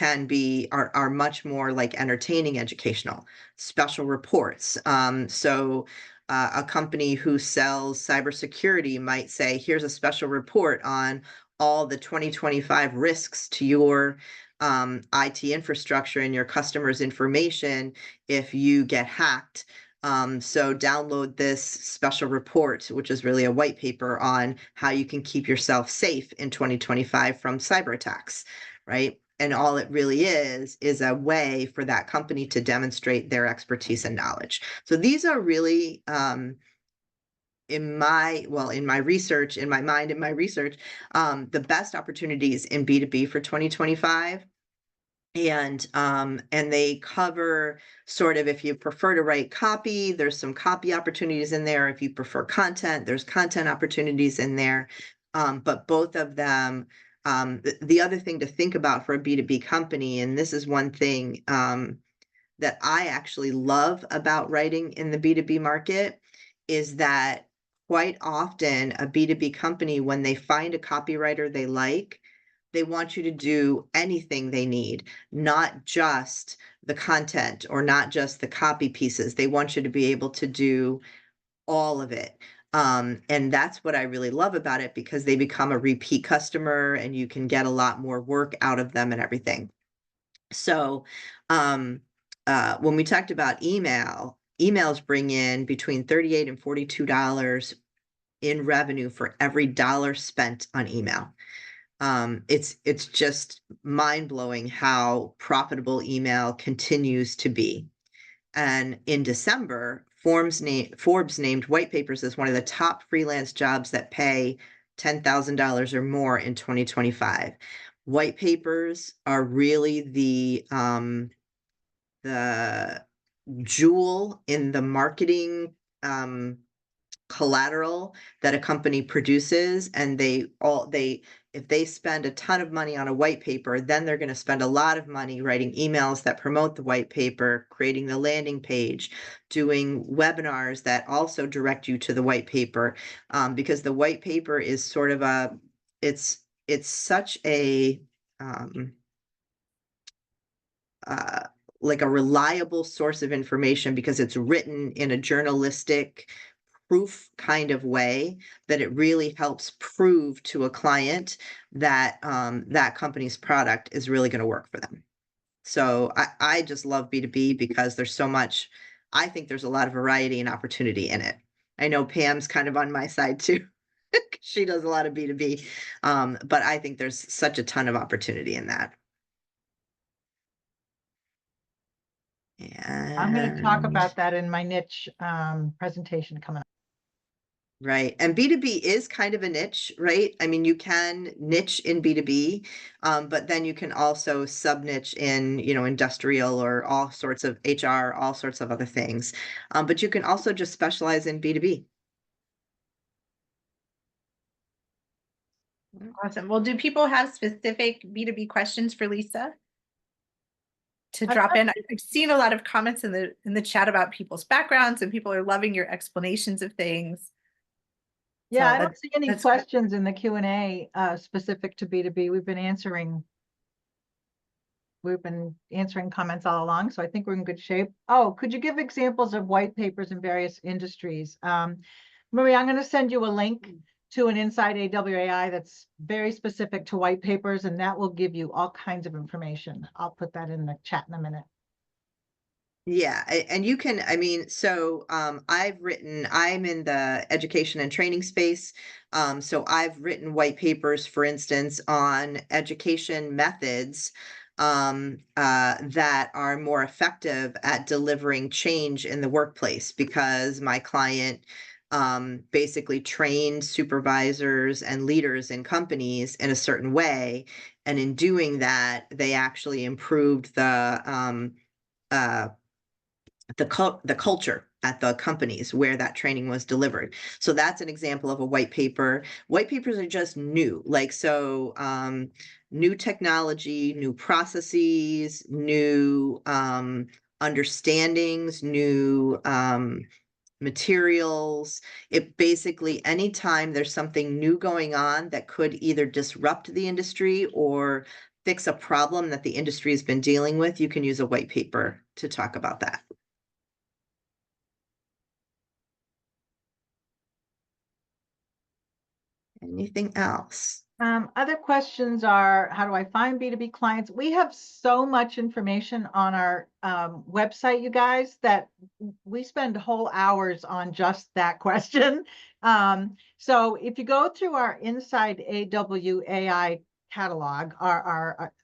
are much more like entertaining educational, special reports. A company who sells cybersecurity might say, here's a special report on all the 2025 risks to your IT infrastructure and your customers' information if you get hacked. So download this special report, which is really a white paper on how you can keep yourself safe in 2025 from cyber attacks, right? And all it really is a way for that company to demonstrate their expertise and knowledge. So these are really, in my research, the best opportunities in B2B for 2025. And they cover sort of, if you prefer to write copy, there's some copy opportunities in there. If you prefer content, there's content opportunities in there. But both of them, the other thing to think about for a B2B company, and this is one thing that I actually love about writing in the B2B market, is that quite often a B2B company, when they find a copywriter they like, they want you to do anything they need, not just the content or not just the copy pieces. They want you to be able to do all of it. And that's what I really love about it, because they become a repeat customer and you can get a lot more work out of them and everything. So when we talked about emails bring in between $38 and $42 in revenue for every dollar spent on email. It's just mind-blowing how profitable email continues to be. And in December, Forbes named white papers as one of the top freelance jobs that pay $10,000 or more in 2025. White papers are really the jewel in the marketing collateral that a company produces, and if they spend a ton of money on a white paper, then they're going to spend a lot of money writing emails that promote the white paper, creating the landing page, doing webinars that also direct you to the white paper, because the white paper is sort of it's such a like a reliable source of information, because it's written in a journalistic proof kind of way that it really helps prove to a client that that company's product is really going to work for them. So I just love B2B because there's so much. I think there's a lot of variety and opportunity in it. I know Pam's kind of on my side too. She does a lot of B2B, but I think there's such a ton of opportunity in that. I'm going to talk And about that in my niche presentation coming up. right. And B2B is kind of a niche, right? I mean, you can niche in B2B, but then you can also sub-niche in, industrial or all sorts of HR, all sorts of other things. But you can also just specialize in B2B. Awesome. Well, do people have specific B2B questions for Lisa to drop in? I've seen a lot of comments in the chat about people's backgrounds, and people are loving your explanations of things. Yeah, So I don't see any questions in the Q&A specific to B2B. We've been answering comments all along, so I think we're in good shape. Oh, could you give examples of white papers in various industries? Marie, I'm going to send you a link to an Inside AWAI that's very specific to white papers, and that will give you all kinds of information. I'll put that in the chat in a minute. Yeah, and you can, so I'm in the education and training space. So I've written white papers, for instance, on education methods that are more effective at delivering change in the workplace, because my client basically trained supervisors and leaders in companies in a certain way. And in doing that, they actually improved the culture at the companies where that training was delivered. So that's an example of a white paper. White papers are just new, like, so new technology, new processes, new understandings, new materials. It basically, anytime there's something new going on that could either disrupt the industry or fix a problem that the industry has been dealing with, you can use a white paper to talk about that. Anything else? Other questions are, how do I find B2B clients? We have so much information on our website, you guys, that we spend whole hours on just that question. So if you go through our Inside AWAI catalog,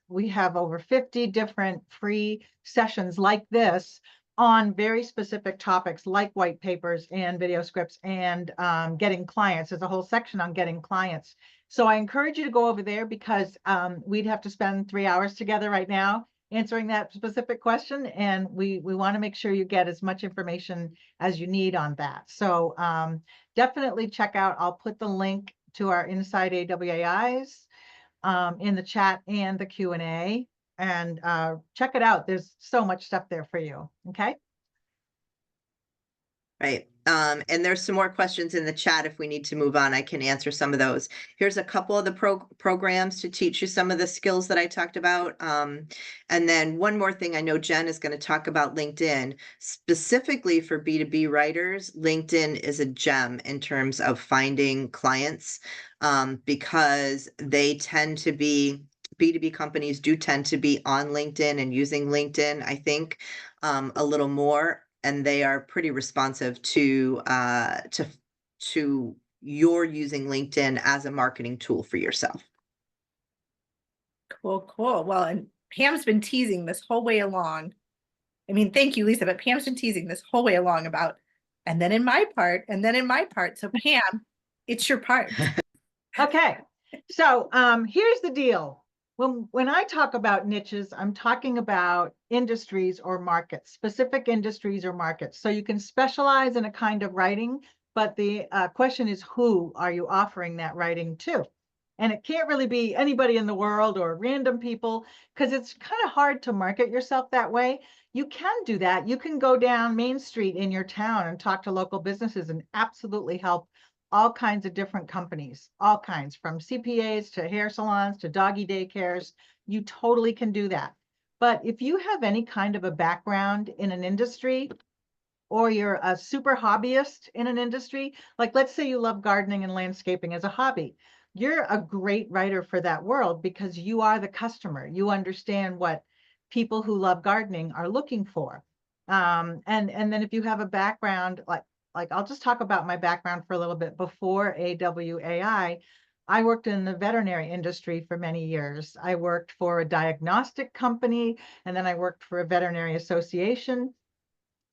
we have over 50 different free sessions like this on very specific topics like white papers and video scripts and getting clients. There's a whole section on getting clients. So I encourage you to go over there because we'd have to spend 3 hours together right now answering that specific question. And we want to make sure you get as much information as you need on that. So definitely check out, I'll put the link to our Inside AWAIs in the chat and the Q&A, and check it out. There's so much stuff there for you. Okay. Right. And there's some more questions in the chat. If we need to move on, I can answer some of those. Here's a couple of the programs to teach you some of the skills that I talked about. And then one more thing, I know Jen is going to talk about LinkedIn. Specifically for B2B writers, LinkedIn is a gem in terms of finding clients because they tend to be, B2B companies do tend to be on LinkedIn and using LinkedIn, I think, a little more. And they are pretty responsive to your using LinkedIn as a marketing tool for yourself. Cool, cool. Well, and Pam's been teasing this whole way along. I mean, thank you, Lisa, but Pam's been teasing this whole way along about, and then in my part, and then in my part. So Pam, it's your part. Okay. So here's the deal. When I talk about niches, I'm talking about industries or markets, specific industries or markets. So you can specialize in a kind of writing, but the question is, who are you offering that writing to? And it can't really be anybody in the world or random people, because it's kind of hard to market yourself that way. You can do that. You can go down Main Street in your town and talk to local businesses and absolutely help all kinds of different companies, all kinds, from CPAs to hair salons to doggy daycares. You totally can do that. But if you have any kind of a background in an industry, or you're a super hobbyist in an industry, like let's say you love gardening and landscaping as a hobby, you're a great writer for that world because you are the customer. You understand what people who love gardening are looking for. And then if you have a background, like I'll just talk about my background for a little bit. Before AWAI, I worked in the veterinary industry for many years. I worked for a diagnostic company, and then I worked for a veterinary association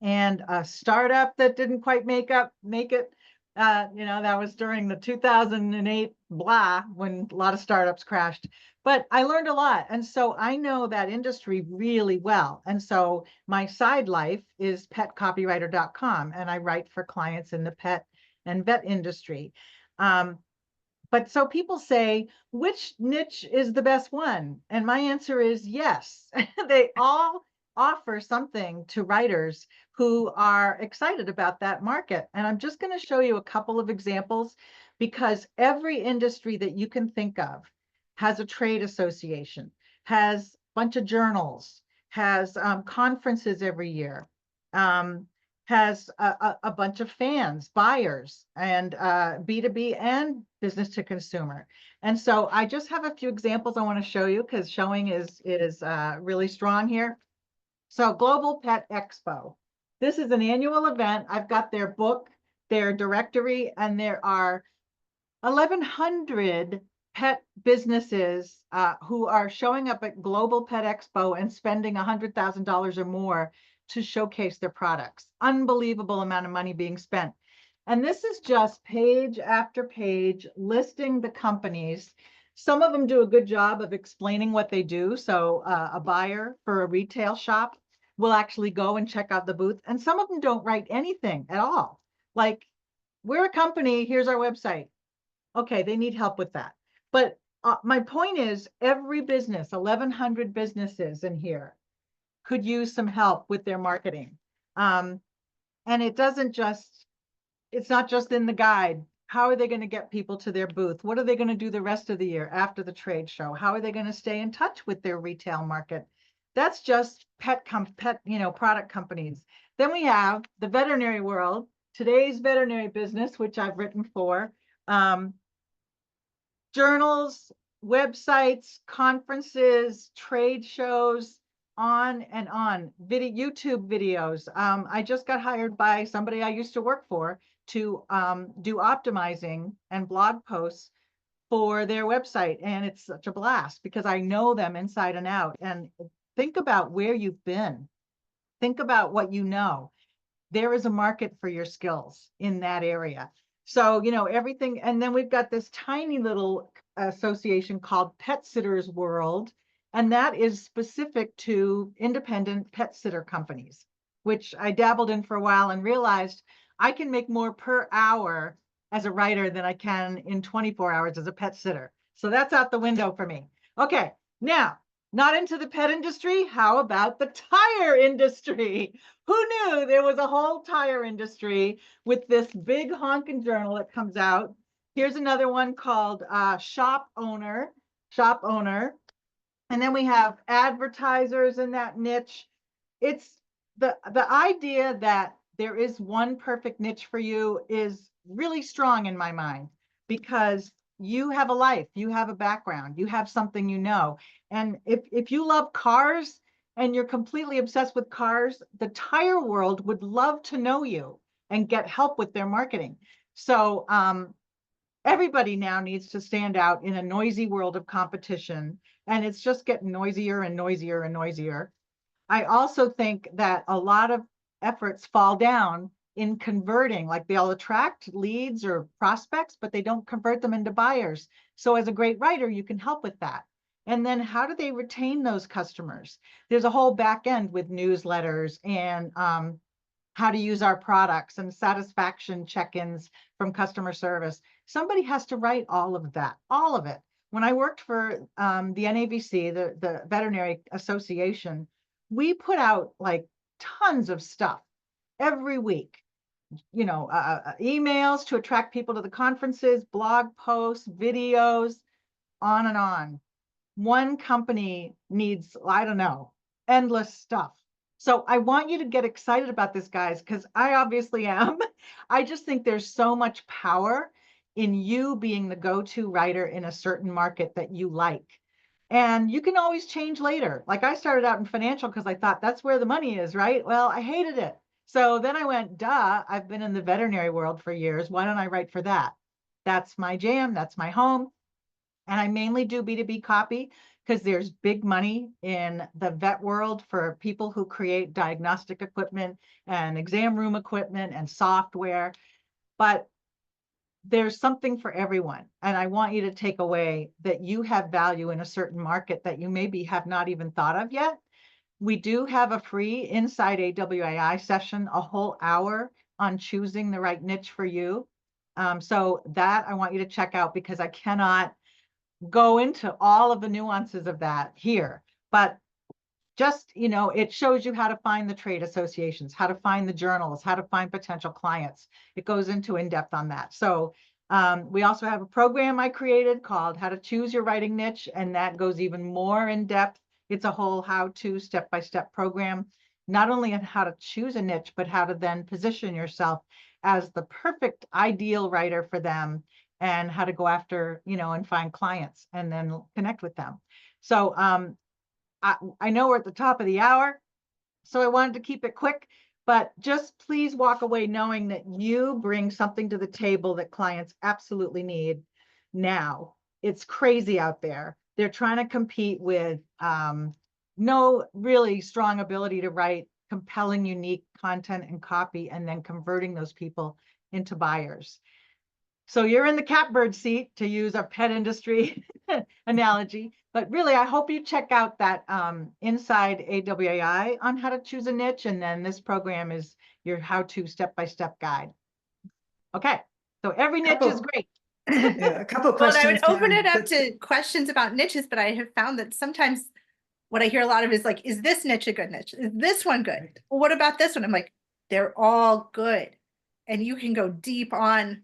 and a startup that didn't quite make it. That was during the 2008 blah, when a lot of startups crashed. But I learned a lot. And so I know that industry really well. And so my side life is petcopywriter.com, and I write for clients in the pet and vet industry. But so people say, which niche is the best one? And my answer is yes. They all offer something to writers who are excited about that market. And I'm just going to show you a couple of examples, because every industry that you can think of has a trade association, has a bunch of journals, has conferences every year, has a bunch of fans, buyers, and B2B and business to consumer. And so I just have a few examples I want to show you, because showing is really strong here. So Global Pet Expo. This is an annual event. I've got their book, their directory, and there are 1,100 pet businesses who are showing up at Global Pet Expo and spending $100,000 or more to showcase their products. Unbelievable amount of money being spent. And this is just page after page listing the companies. Some of them do a good job of explaining what they do. So a buyer for a retail shop will actually go and check out the booth. And some of them don't write anything at all. Like, we're a company, here's our website. Okay, they need help with that. But my point is, every business, 1,100 businesses in here could use some help with their marketing. And it doesn't just, it's not just in the guide. How are they going to get people to their booth? What are they going to do the rest of the year after the trade show? How are they going to stay in touch with their retail market? That's just pet, product companies. Then we have the veterinary world, today's veterinary business, which I've written for. Journals, websites, conferences, trade shows, on and on. YouTube videos. I just got hired by somebody I used to work for to do optimizing and blog posts for their website. And it's such a blast because I know them inside and out. And think about where you've been. Think about what you know. There is a market for your skills in that area. So, everything. And then we've got this tiny little association called Pet Sitters World. And that is specific to independent pet sitter companies, which I dabbled in for a while and realized I can make more per hour as a writer than I can in 24 hours as a pet sitter. So that's out the window for me. Okay, now, not into the pet industry. How about the tire industry? Who knew there was a whole tire industry with this big honking journal that comes out? Here's another one called Shop Owner. And then we have advertisers in that niche. It's the idea that there is one perfect niche for you is really strong in my mind, because you have a life, you have a background, you have something you know. And if you love cars and you're completely obsessed with cars, the tire world would love to know you and get help with their marketing. So everybody now needs to stand out in a noisy world of competition, and it's just getting noisier and noisier and noisier. I also think that a lot of efforts fall down in converting, like they'll attract leads or prospects, but they don't convert them into buyers. So as a great writer, you can help with that. And then how do they retain those customers? There's a whole back end with newsletters and how to use our products and satisfaction check-ins from customer service. Somebody has to write all of that, all of it. When I worked for the NAVC, the Veterinary Association, we put out like tons of stuff every week, emails to attract people to the conferences, blog posts, videos, on and on. One company needs, I don't know, endless stuff. So I want you to get excited about this, guys, because I obviously am. I just think there's so much power in you being the go-to writer in a certain market that you like. And you can always change later. Like I started out in financial because I thought that's where the money is, right? Well, I hated it. So then I went, duh, I've been in the veterinary world for years. Why don't I write for that? That's my jam. That's my home. And I mainly do B2B copy because there's big money in the vet world for people who create diagnostic equipment and exam room equipment and software. But there's something for everyone. And I want you to take away that you have value in a certain market that you maybe have not even thought of yet. We do have a free Inside AWAI session, a whole hour on choosing the right niche for you. So that I want you to check out, because I cannot go into all of the nuances of that here, but just, it shows you how to find the trade associations, how to find the journals, how to find potential clients. It goes into in depth on that. So we also have a program I created called How to Choose Your Writing Niche, and that goes even more in depth. It's a whole how-to step-by-step program, not only on how to choose a niche, but how to then position yourself as the perfect ideal writer for them, and how to go after, and find clients and then connect with them. So I know we're at the top of the hour, so I wanted to keep it quick, but just please walk away knowing that you bring something to the table that clients absolutely need now. It's crazy out there. They're trying to compete with no really strong ability to write compelling, unique content and copy, and then converting those people into buyers. So you're in the catbird seat, to use a pet industry analogy. But really, I hope you check out that Inside AWAI on how to choose a niche. And then this program is your how-to step-by-step guide. Okay, so every niche is Couple- great. Yeah, a couple Well, and I questions. would open Pam, it up that- to questions about niches, but I have found that sometimes what I hear a lot of is like, is this niche a good niche? Is this one good? Right. Well, what about this one? I'm like, they're all good. And you can go deep on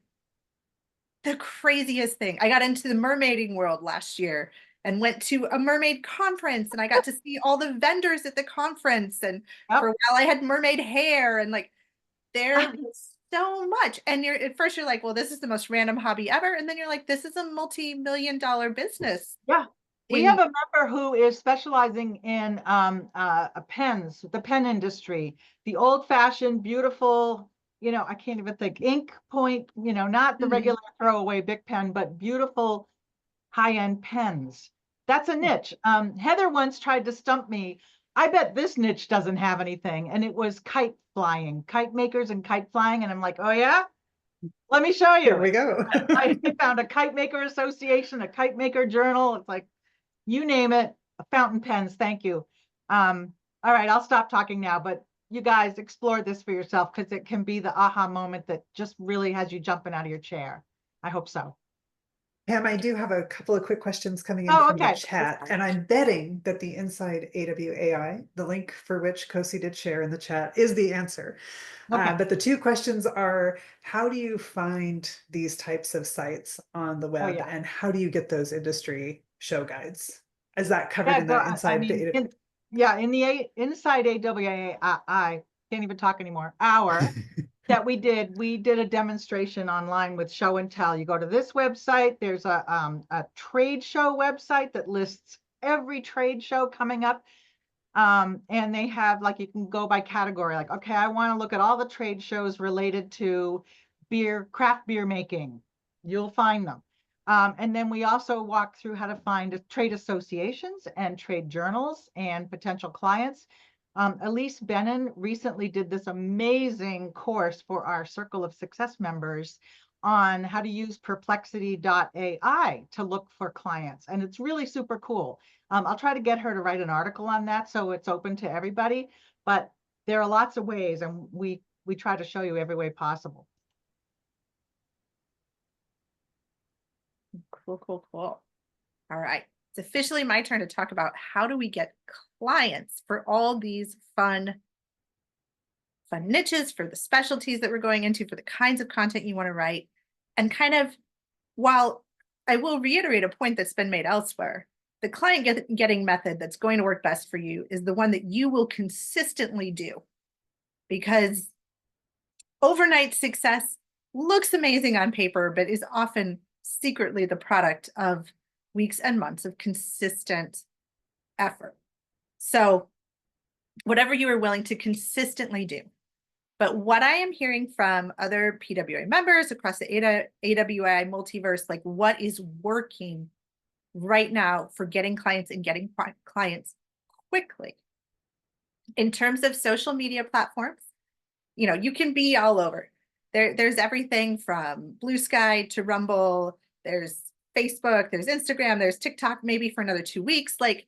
the craziest thing. I got into the mermaiding world last year and went to a mermaid conference, and I got to see all the vendors at the conference. And Yep. for a while I had mermaid hair, and like there was so much. And you're at first you're like, well, this is the most random hobby ever. And then you're like, this is a multi-million-dollar business. Yeah. We have a member who is specializing in pens, the pen industry, the old-fashioned, beautiful, I can't even think, ink point, not the Mhm. regular throwaway big pen, but beautiful high-end pens. That's a niche. Heather once tried to stump me. I bet this niche doesn't have anything. And it was kite flying, kite makers and kite flying. And I'm like, oh yeah? Let me show you. Here we go. I found a kite maker association, a kite maker journal. It's like, you name it, fountain pens. Thank you. All right, I'll stop talking now, but you guys explore this for yourself, because it can be the aha moment that just really has you jumping out of your chair. I hope so. Pam, I do have a couple of quick questions coming in Oh, from the okay. chat, and I'm betting that the Inside AWAI, the link for which Kosi did share in the chat, is the answer. Okay. But the two questions are, how do you find these types of sites on the web, yeah. and how do you get those industry show guides? Is that covered Yeah, in so that I Inside mean, AWAI? in the Inside AWA, I can't even talk anymore. That we did a demonstration online with show and tell. You go to this website. There's a trade show website that lists every trade show coming up. And they have, like, you can go by category, like, okay, I want to look at all the trade shows related to craft beer making. You'll find them. And then we also walk through how to find trade associations and trade journals and potential clients. Elise Bennon recently did this amazing course for our Circle of Success members on how to use perplexity.ai to look for clients. And it's really super cool. I'll try to get her to write an article on that, so it's open to everybody, but there are lots of ways, and we try to show you every way possible. Cool, cool, cool. All right. It's officially my turn to talk about how do we get clients for all these fun niches, for the specialties that we're going into, for the kinds of content you want to write. And kind of, while I will reiterate a point that's been made elsewhere, the client getting method that's going to work best for you is the one that you will consistently do, because overnight success looks amazing on paper, but is often secretly the product of weeks and months of consistent effort. So whatever you are willing to consistently do. But what I am hearing from other PWA members across the AWAI multiverse, like what is working right now for getting clients and getting clients quickly. In terms of social media platforms, you can be all over. There's everything from Blue Sky to Rumble. There's Facebook, there's Instagram, there's TikTok, maybe for another 2 weeks. Like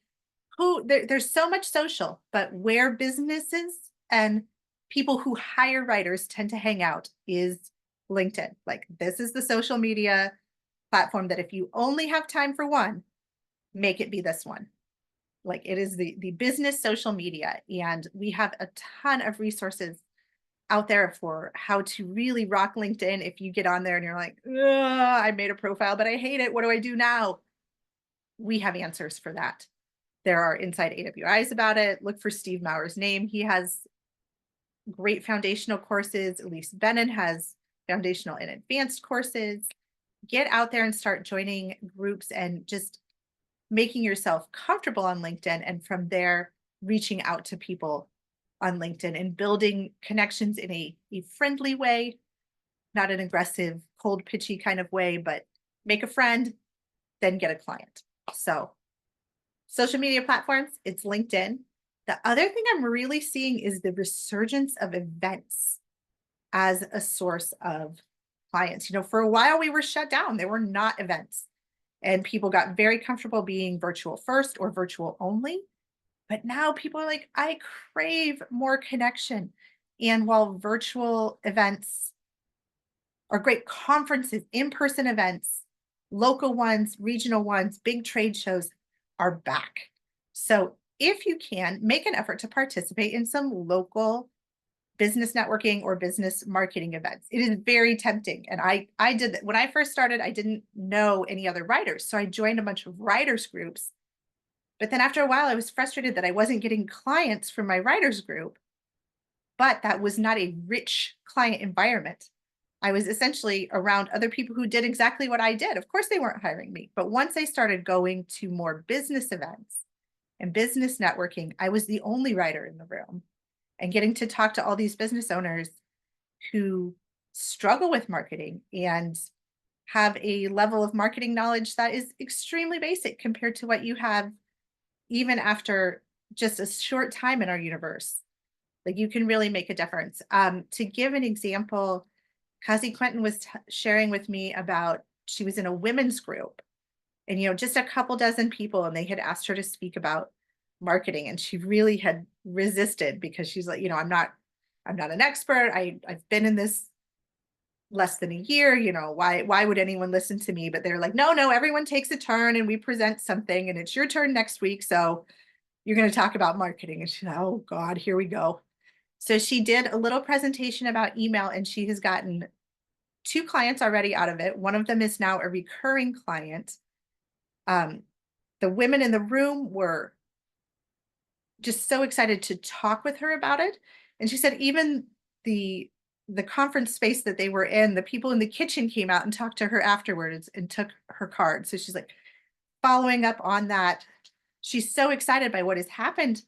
there's so much social, but where businesses and people who hire writers tend to hang out is LinkedIn. Like, this is the social media platform that if you only have time for one, make it be this one. Like, it is the business social media. And we have a ton of resources out there for how to really rock LinkedIn. If you get on there and you're like, I made a profile, but I hate it. What do I do now? We have answers for that. There are Inside AWIs about it. Look for Steve Mauer's name. He has great foundational courses. Elise Bennon has foundational and advanced courses. Get out there and start joining groups and just making yourself comfortable on LinkedIn. And from there, reaching out to people on LinkedIn and building connections in a friendly way, not an aggressive, cold, pitchy kind of way, but make a friend, then get a client. So social media platforms, it's LinkedIn. The other thing I'm really seeing is the resurgence of events as a source of clients. You know, for a while we were shut down. There were not events, and people got very comfortable being virtual first or virtual only. But now people are like, I crave more connection. And while virtual events are great, conferences, in-person events, local ones, regional ones, big trade shows are back. So if you can, make an effort to participate in some local business networking or business marketing events. It is very tempting. And I did that. When I first started, I didn't know any other writers. So I joined a bunch of writers groups. But then after a while, I was frustrated that I wasn't getting clients from my writers group, but that was not a rich client environment. I was essentially around other people who did exactly what I did. Of course, they weren't hiring me. But once I started going to more business events and business networking, I was the only writer in the room, and getting to talk to all these business owners who struggle with marketing and have a level of marketing knowledge that is extremely basic compared to what you have even after just a short time in our universe. Like, you can really make a difference. To give an example, Kazi Quentin was sharing with me about, she was in a women's group, and, you know, just a couple dozen people, and they had asked her to speak about marketing, and she really had resisted because she's like, you know, I'm not an expert. I've been in this less than a year, you know, why would anyone listen to me? But they're like, no, everyone takes a turn and we present something, and it's your turn next week. So you're going to talk about marketing. And she's like, oh God, here we go. So she did a little presentation about email, and she has gotten 2 clients already out of it. One of them is now a recurring client. The women in the room were just so excited to talk with her about it. And she said even the conference space that they were in, the people in the kitchen came out and talked to her afterwards and took her card. So she's like, following up on that, she's so excited by what has happened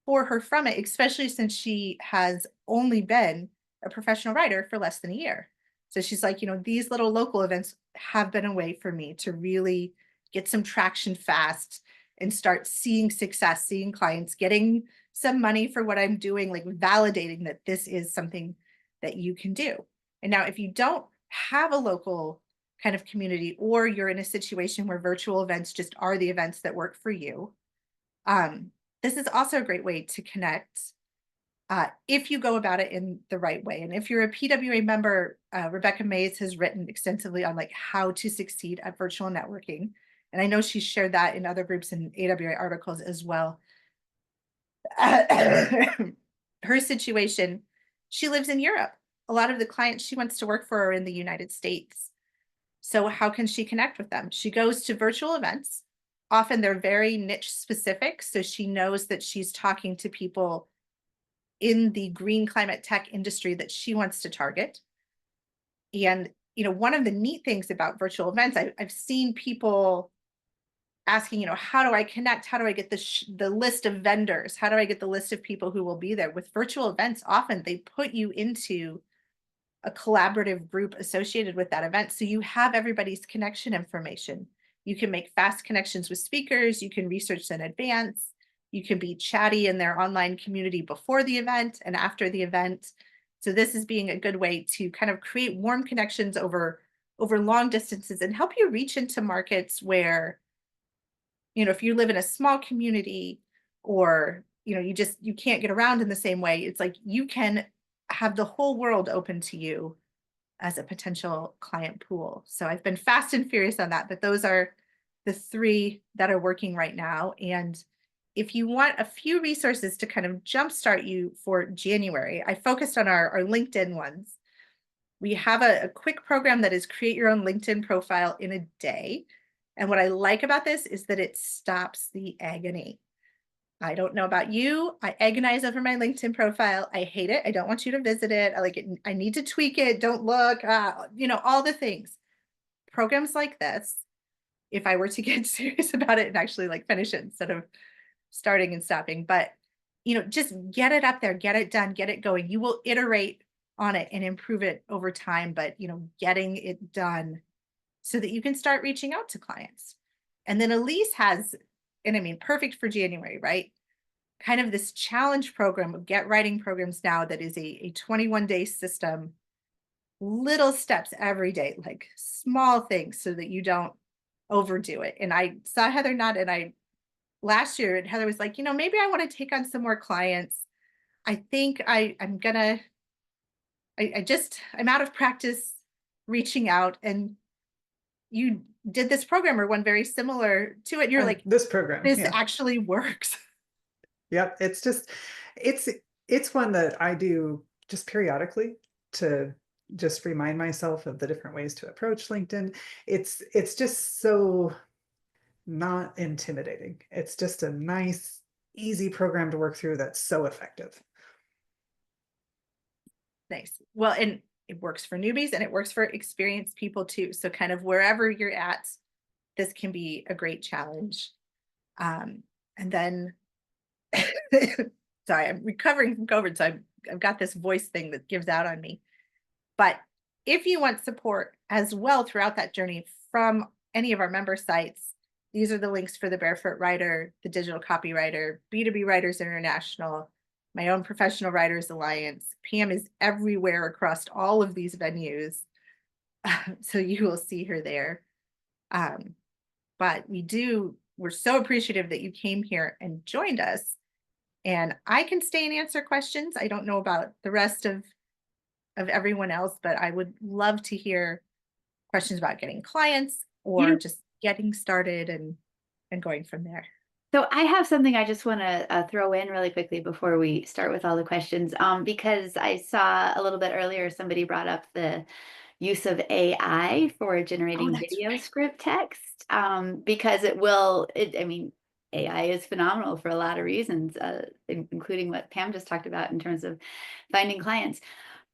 for her from it, especially since she has only been a professional writer for less than a year. So she's like, you know, these little local events have been a way for me to really get some traction fast and start seeing success, seeing clients, getting some money for what I'm doing, like validating that this is something that you can do. And now, if you don't have a local kind of community, or you're in a situation where virtual events just are the events that work for you, this is also a great way to connect if you go about it in the right way. And if you're a PWA member, Rebecca Mays has written extensively on like how to succeed at virtual networking. And I know she's shared that in other groups and AWA articles as well. Her situation, she lives in Europe. A lot of the clients she wants to work for are in the United States. So how can she connect with them? She goes to virtual events. Often they're very niche specific. So she knows that she's talking to people in the green climate tech industry that she wants to target. And, you know, one of the neat things about virtual events, I've seen people asking, you know, how do I connect? How do I get the list of vendors? How do I get the list of people who will be there? With virtual events, often they put you into a collaborative group associated with that event. So you have everybody's connection information. You can make fast connections with speakers. You can research in advance. You can be chatty in their online community before the event and after the event. So this is being a good way to kind of create warm connections over long distances and help you reach into markets where, you know, if you live in a small community, or, you know, you can't get around in the same way, it's like you can have the whole world open to you as a potential client pool. So I've been fast and furious on that, but those are the 3 that are working right now. And if you want a few resources to kind of jumpstart you for January, I focused on our LinkedIn ones. We have a quick program that is create your own LinkedIn profile in a day. And what I like about this is that it stops the agony. I don't know about you. I agonize over my LinkedIn profile. I hate it. I don't want you to visit it. I like it. I need to tweak it. Don't look, you know, all the things. Programs like this, if I were to get serious about it and actually like finish it instead of starting and stopping, but, you know, just get it up there, get it done, get it going. You will iterate on it and improve it over time, but, you know, getting it done so that you can start reaching out to clients. And then Elise has, and I mean, perfect for January, right? Kind of this challenge program of Get Writing programs now that is a 21-day system little steps every day, like small things so that you don't overdo it. And I saw Heather nod, and last year, and Heather was like, maybe I want to take on some more clients. I think I'm out of practice reaching out, and you did this program or one very similar to it. You're like, this program, this yeah. actually works. Yep, it's one that I do just periodically to just remind myself of the different ways to approach LinkedIn. It's just so not intimidating. It's just a nice, easy program to work through that's so effective. Nice. Well, and it works for newbies and it works for experienced people too. So kind of wherever you're at, this can be a great challenge. And then, sorry, I'm recovering from COVID, so I've got this voice thing that gives out on me. But if you want support as well throughout that journey from any of our member sites, these are the links for the Barefoot Writer, the Digital Copywriter, B2B Writers International, my own Professional Writers Alliance. Pam is everywhere across all of these venues. So you will see her there. But we're so appreciative that you came here and joined us. And I can stay and answer questions. I don't know about the rest of everyone else, but I would love to hear questions about getting clients or just getting started and going from there. So I have something I just want to throw in really quickly before we start with all the questions, because I saw a little bit earlier somebody brought up the use of AI for generating video script text, because I mean, AI is phenomenal for a lot of reasons, including what Pam just talked about in terms of finding clients.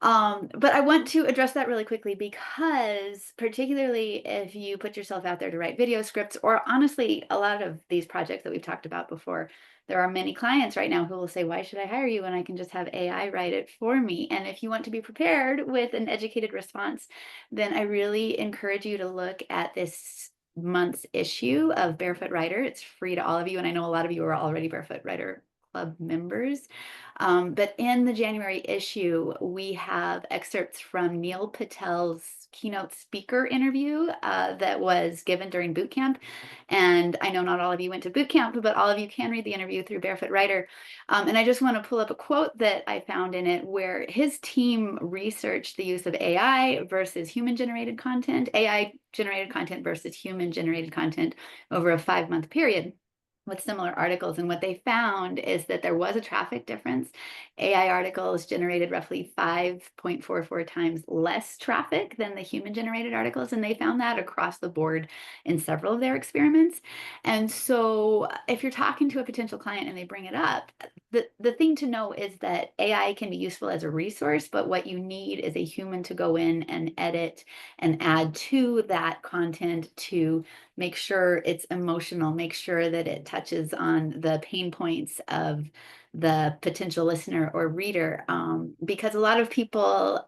But I want to address that really quickly because particularly if you put yourself out there to write video scripts, or honestly, a lot of these projects that we've talked about before, there are many clients right now who will say, why should I hire you when I can just have AI write it for me? And if you want to be prepared with an educated response, then I really encourage you to look at this month's issue of Barefoot Writer. It's free to all of you. And I know a lot of you are already Barefoot Writer Club members. But in the January issue, we have excerpts from Neil Patel's keynote speaker interview that was given during boot camp. And I know not all of you went to boot camp, but all of you can read the interview through Barefoot Writer. And I just want to pull up a quote that I found in it where his team researched the use of AI versus human-generated content, AI-generated content versus human-generated content over a 5-month period with similar articles. And what they found is that there was a traffic difference. AI articles generated roughly 5.44 times less traffic than the human generated articles. And they found that across the board in several of their experiments. And so if you're talking to a potential client and they bring it up, the thing to know is that AI can be useful as a resource, but what you need is a human to go in and edit and add to that content to make sure it's emotional, make sure that it touches on the pain points of the potential listener or reader, because a lot of people,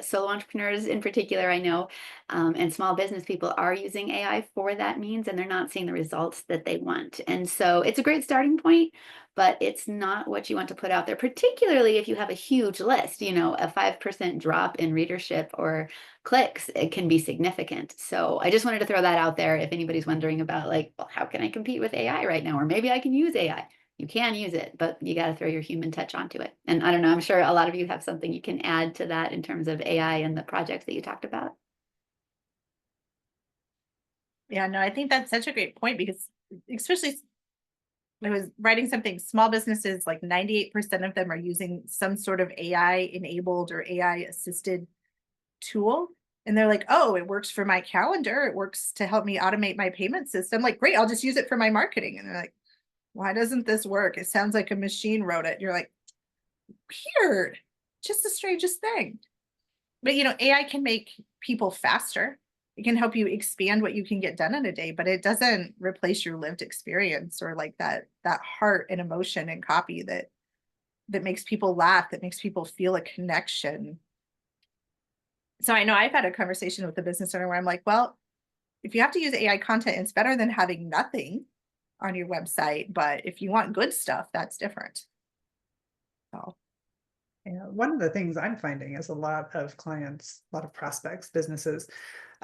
solo entrepreneurs in particular, I know, and small business people are using AI for that means, and they're not seeing the results that they want. And so it's a great starting point, but it's not what you want to put out there, particularly if you have a huge list. A 5% drop in readership or clicks, it can be significant. So I just wanted to throw that out there if anybody's wondering about well, how can I compete with AI right now? Or maybe I can use AI. You can use it, but you got to throw your human touch onto it. And I don't know, I'm sure a lot of you have something you can add to that in terms of AI and the projects that you talked about. Yeah, no, I think that's such a great point because especially I was writing something, small businesses, like 98% of them are using some sort of AI enabled or AI assisted tool. And they're like, oh, it works for my calendar. It works to help me automate my payment system. Like, great, I'll just use it for my marketing. And they're like, why doesn't this work? It sounds like a machine wrote it. You're like, weird, just the strangest thing. But AI can make people faster. It can help you expand what you can get done in a day, but it doesn't replace your lived experience or like that heart and emotion and copy that makes people laugh, that makes people feel a connection. So I know I've had a conversation with the business owner where I'm like, well, if you have to use AI content, it's better than having nothing on your website. But if you want good stuff, that's different. So Yeah, one of the things I'm finding is a lot of clients, a lot of prospects, businesses,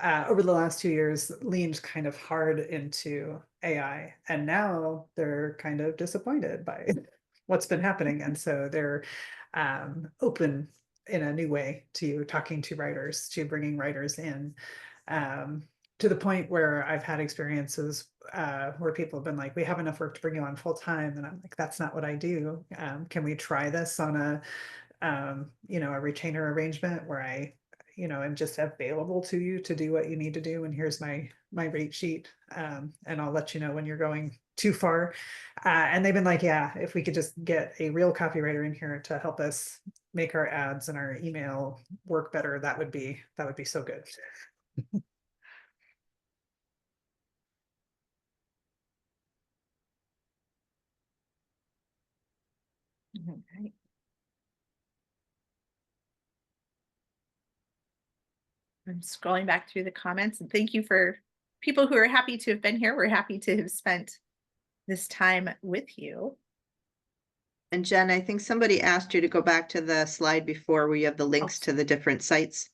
over the last 2 years leaned kind of hard into AI, and now they're kind of disappointed by what's been happening, and so they're open in a new way to talking to writers, to bringing writers in. Um, to the point where I've had experiences where people have been like, "We have enough work to bring you on full time," and I'm like, "That's not what I do. Can we try this on a retainer arrangement where I, am just available to you to do what you need to do. And here's my rate sheet. And I'll let you know when you're going too far." And they've been like, "Yeah, if we could just get a real copywriter in here to help us make our ads and our email work better, that would be so good." Okay. I'm scrolling back through the comments, and thank you for people who are happy to have been here. We're happy to have spent this time with you. And Jen, I think somebody asked you to go back to the slide before where you have the links to the different sites.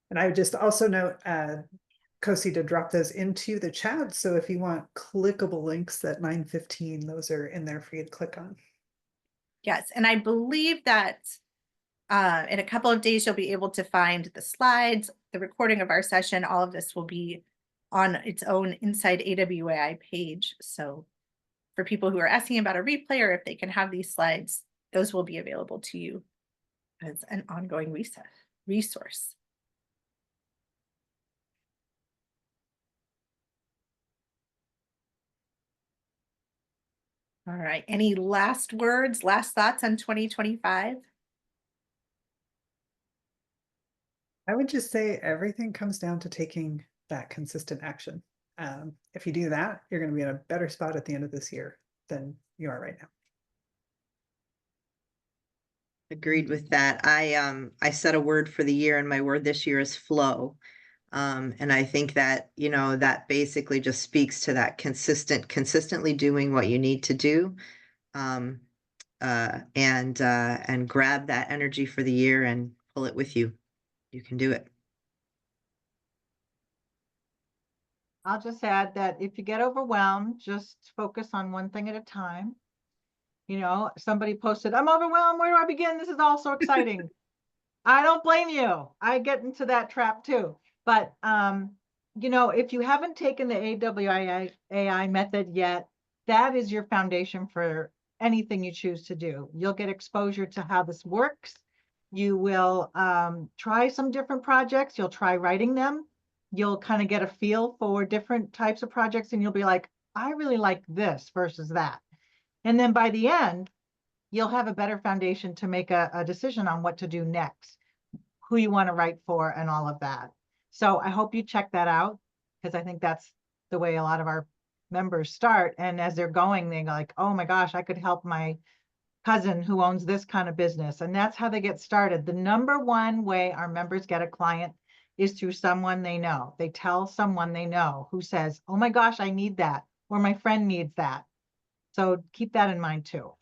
And I would just also note, Kosi, to drop those into the chat. So if you want clickable links at 9:15, those are in there for you to click on. Yes, and I believe that in a couple of days, you'll be able to find the slides, the recording of our session. All of this will be on its own inside AWAI page. So for people who are asking about a replay or if they can have these slides, those will be available to you as an ongoing resource. All right, any last words, last thoughts on 2025? I would just say everything comes down to taking that consistent action. If you do that, you're going to be in a better spot at the end of this year than you are right now. Agreed with that. I set a word for the year, and my word this year is flow. And I think that, that basically just speaks to that consistently doing what you need to do. And grab that energy for the year and pull it with you. You can do it. I'll just add that if you get overwhelmed, just focus on one thing at a time. Somebody posted, "I'm overwhelmed. Where do I begin? This is all so exciting." I don't blame you. I get into that trap too. But if you haven't taken the AWI method yet, that is your foundation for anything you choose to do. You'll get exposure to how this works. You will try some different projects. You'll try writing them. You'll kind of get a feel for different types of projects, and you'll be like, "I really like this versus that." And then by the end, you'll have a better foundation to make a decision on what to do next, who you want to write for, and all of that. So I hope you check that out, because I think that's the way a lot of our members start. And as they're going, they're like, "Oh my gosh, I could help my cousin who owns this kind of business." And that's how they get started. The number one way our members get a client is through someone they know. They tell someone they know who says, "Oh my gosh, I need that," or "My friend needs that." So keep that in mind too.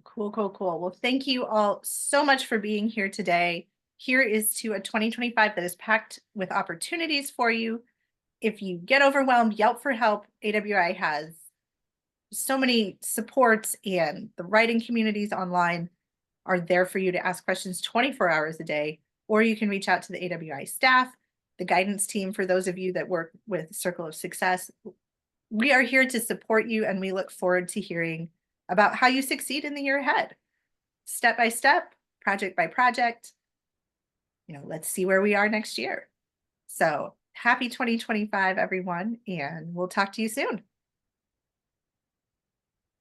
Cool, cool, cool. Well, thank you all so much for being here today. Here is to a 2025 that is packed with opportunities for you. If you get overwhelmed, yelp for help. AWI has so many supports, and the writing communities online are there for you to ask questions 24 hours a day, or you can reach out to the AWI staff, the guidance team for those of you that work with Circle of Success. We are here to support you, and we look forward to hearing about how you succeed in the year ahead. Step by step, project by project. Let's see where we are next year. So happy 2025, everyone, and we'll talk to you soon.